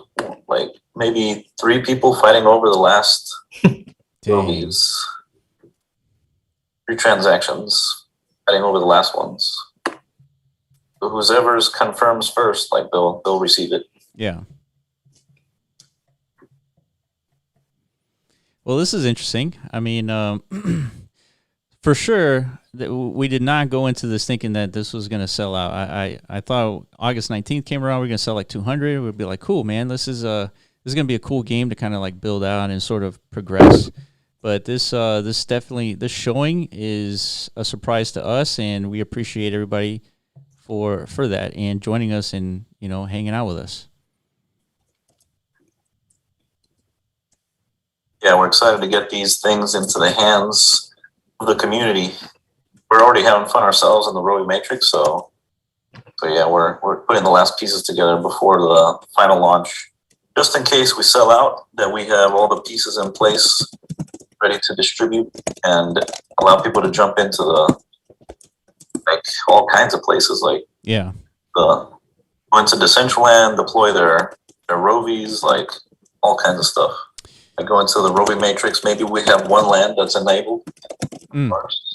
like maybe 3 people fighting over the last Rovies. 3 transactions fighting over the last ones. So whoever's confirms first, like they'll receive it. Yeah. Well, this is interesting. I mean, for sure, we did not go into this thinking that this was going to sell out. I thought August 19th came around, we're going to sell like 200. We'd be like, cool, man. This is going to be a cool game to kind of like build out and sort of progress. But this showing is a surprise to us, and we appreciate everybody for that and joining us and hanging out with us. Yeah, we're excited to get these things into the hands of the community. We're already having fun ourselves in the Rovi Matrix, so yeah, we're putting the last pieces together before the final launch, just in case we sell out. That we have all the pieces in place, ready to distribute and allow people to jump into all kinds of places, like go into Decentraland, deploy their Rovies, like all kinds of stuff. I go into the Rovi Matrix. Maybe we have one land that's enabled.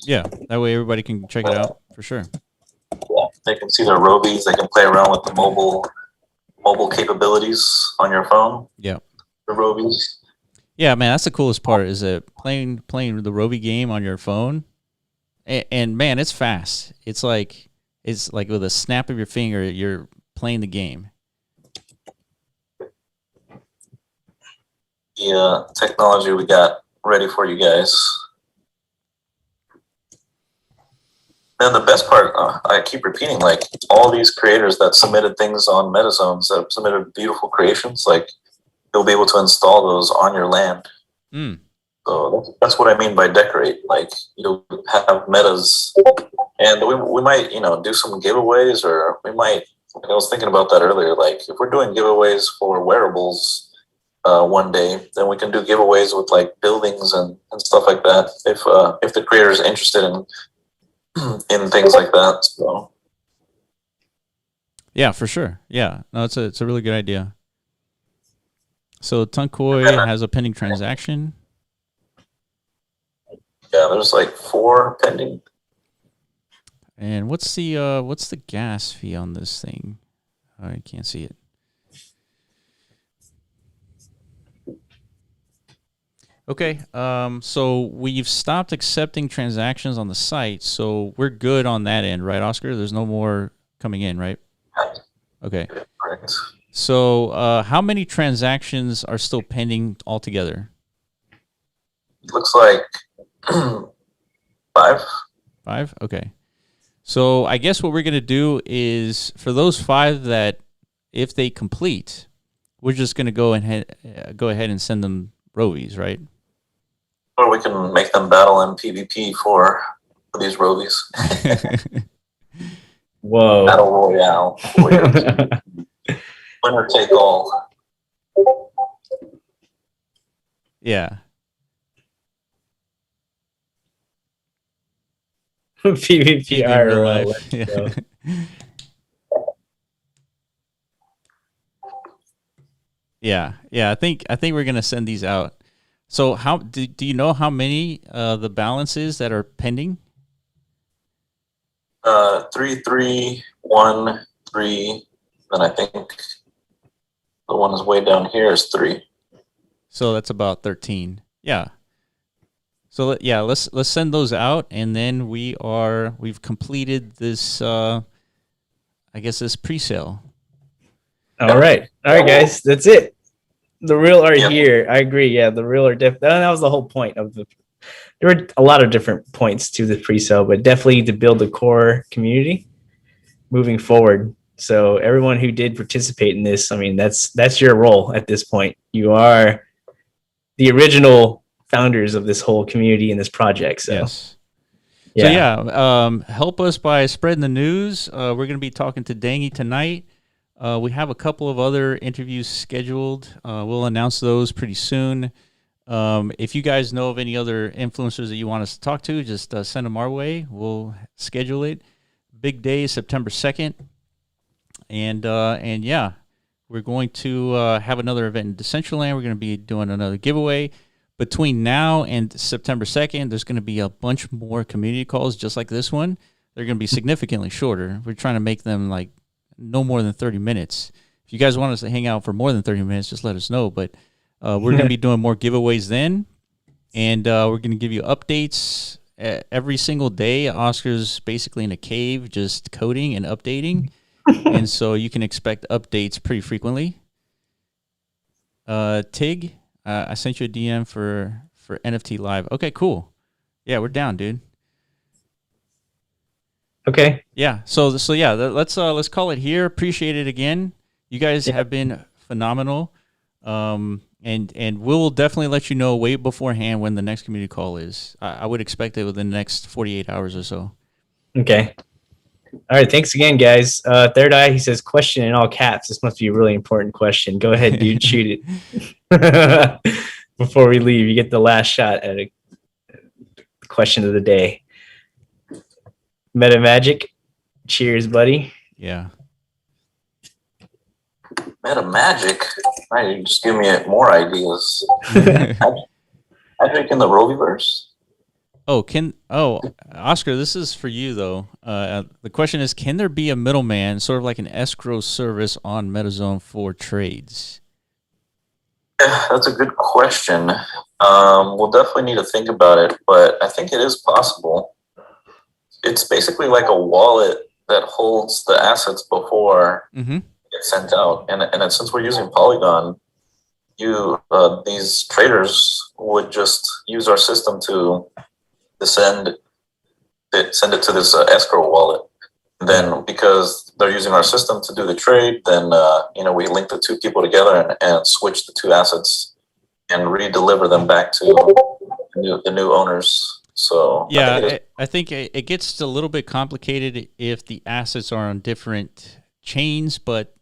Yeah, that way everybody can check it out for sure. Yeah, they can see their Rovies. They can play around with the mobile capabilities on your phone. Yeah, the Rovies. Yeah, man, that's the coolest part. Is that playing the Rovi game on your phone, and man, it's fast. It's like with a snap of your finger, you're playing the game. The technology we got ready for you guys. And the best part, I keep repeating, like all these creators that submitted things on MetaZones, that submitted beautiful creations, like you'll be able to install those on your land. Mm. So that's what I mean by decorate. Like you'll have metas, and we might, you know, do some giveaways, or we might. I was thinking about that earlier. Like if we're doing giveaways for wearables one day, then we can do giveaways with like buildings and stuff like that. If the creator is interested in things like that. So Yeah, for sure. Yeah, no, it's a really good idea. So Tunkoi has a pending transaction. Yeah, there's like 4 pending. And what's the gas fee on this thing? I can't see it. Okay, so we've stopped accepting transactions on the site, so we're good on that end, right, Oscar? There's no more coming in, right? Okay. Correct. So how many transactions are still pending altogether? Looks like 5. 5? Okay. So I guess what we're going to do is for those 5 that if they complete, we're just going to go ahead and send them Rovies, right? Or we can make them battle in PvP for these Rovies. Whoa. Battle Royale. Winner take all. Yeah. PvP in real life. Yeah. Yeah. I think we're gonna send these out. So how do you know how many the balances that are pending? 3, 3, 1, 3. Then I think the one is way down here is 3. So that's about 13. Yeah. So yeah, let's send those out, and then we've completed this. I guess this pre-sale. All right, guys, that's it. The real are here. I agree. Yeah, the real are different. That was the whole point of the. There were a lot of different points to the pre-sale, but definitely to build a core community moving forward. So everyone who did participate in this, I mean, that's your role at this point. You are the original founders of this whole community and this project. So yes. Yeah. So yeah, help us by spreading the news. We're going to be talking to Dangy tonight. We have a couple of other interviews scheduled. We'll announce those pretty soon. If you guys know of any other influencers that you want us to talk to, just send them our way. We'll schedule it. Big day, September 2nd. And yeah, we're going to have another event in Decentraland. We're going to be doing another giveaway. Between now and September 2nd, there's going to be a bunch more community calls just like this one. They're going to be significantly shorter. We're trying to make them like no more than 30 minutes. If you guys want us to hang out for more than 30 minutes, just let us know. But we're going to be doing more giveaways then. And we're going to give you updates every single day. Oscar's basically in a cave just coding and updating. And so you can expect updates pretty frequently. Tig, I sent you a DM for NFT Live. Okay, cool. Yeah, we're down, dude. Okay. Yeah. So yeah, let's call it here. Appreciate it again. You guys have been phenomenal. And we'll definitely let you know way beforehand when the next community call is. I would expect it within the next 48 hours or so. Okay. All right. Thanks again, guys. Third Eye, he says, question in all caps. This must be a really important question. Go ahead, dude. Shoot it. Before we leave, you get the last shot at a question of the day. Meta Magic. Cheers, buddy. Yeah. Meta Magic? Right, you just give me more ideas. Magic in the Roviverse? Oscar, this is for you though. The question is, can there be a middleman, sort of like an escrow service on MetaZone for trades? Yeah, that's a good question. We'll definitely need to think about it, but I think it is possible. It's basically like a wallet that holds the assets before it's sent out. And since we're using Polygon, these traders would just use our system to send it to this escrow wallet. And then because they're using our system to do the trade, then we link the two people together and switch the two assets and re-deliver them back to the new owners. So yeah, I think it gets a little bit complicated if the assets are on different chains, but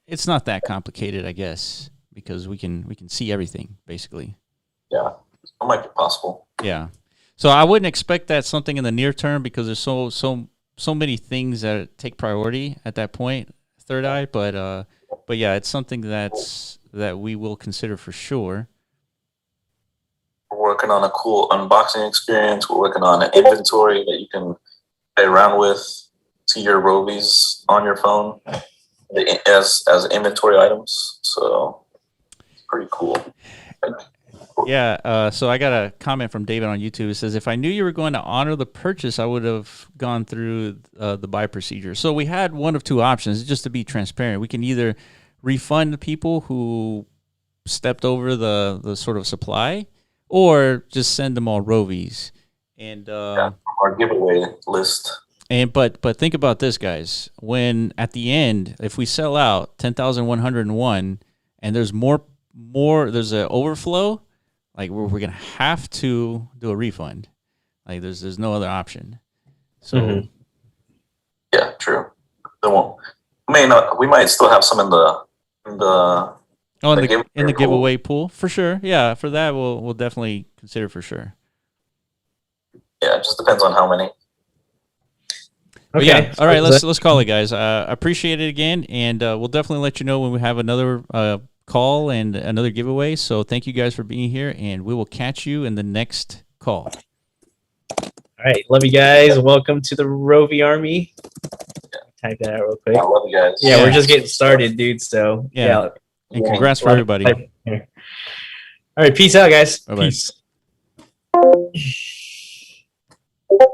it's not that complicated, I guess, because we can see everything basically. Yeah, it might be possible. Yeah, so I wouldn't expect that something in the near term because there's so many things that take priority at that point, Third Eye. But yeah, it's something that we will consider for sure. We're working on a cool unboxing experience. We're working on an inventory that you can play around with, see your Rovies on your phone as inventory items. So it's pretty cool. Yeah, so I got a comment from David on YouTube. It says, if I knew you were going to honor the purchase, I would have gone through the buy procedure. So we had one of two options, just to be transparent. We can either refund the people who stepped over the sort of supply, or just send them all Rovies. And our giveaway list. But think about this, guys. When at the end, if we sell out 10,101 and there's there's an overflow, like we're gonna have to do a refund. Like there's no other option. So yeah, true. We might still have some in the giveaway pool for sure. Yeah, for that we'll definitely consider for sure. Yeah, it just depends on how many. Okay. Yeah, all right. Let's call it, guys. Appreciate it again, and we'll definitely let you know when we have another call and another giveaway. So thank you guys for being here, and we will catch you in the next call. All right, love you guys. Welcome to the Rovi Army. Type that out real quick. I love you guys. Yeah, we're just getting started, dude. So yeah. And congrats for everybody. All right, peace out, guys. Bye-bye. Peace.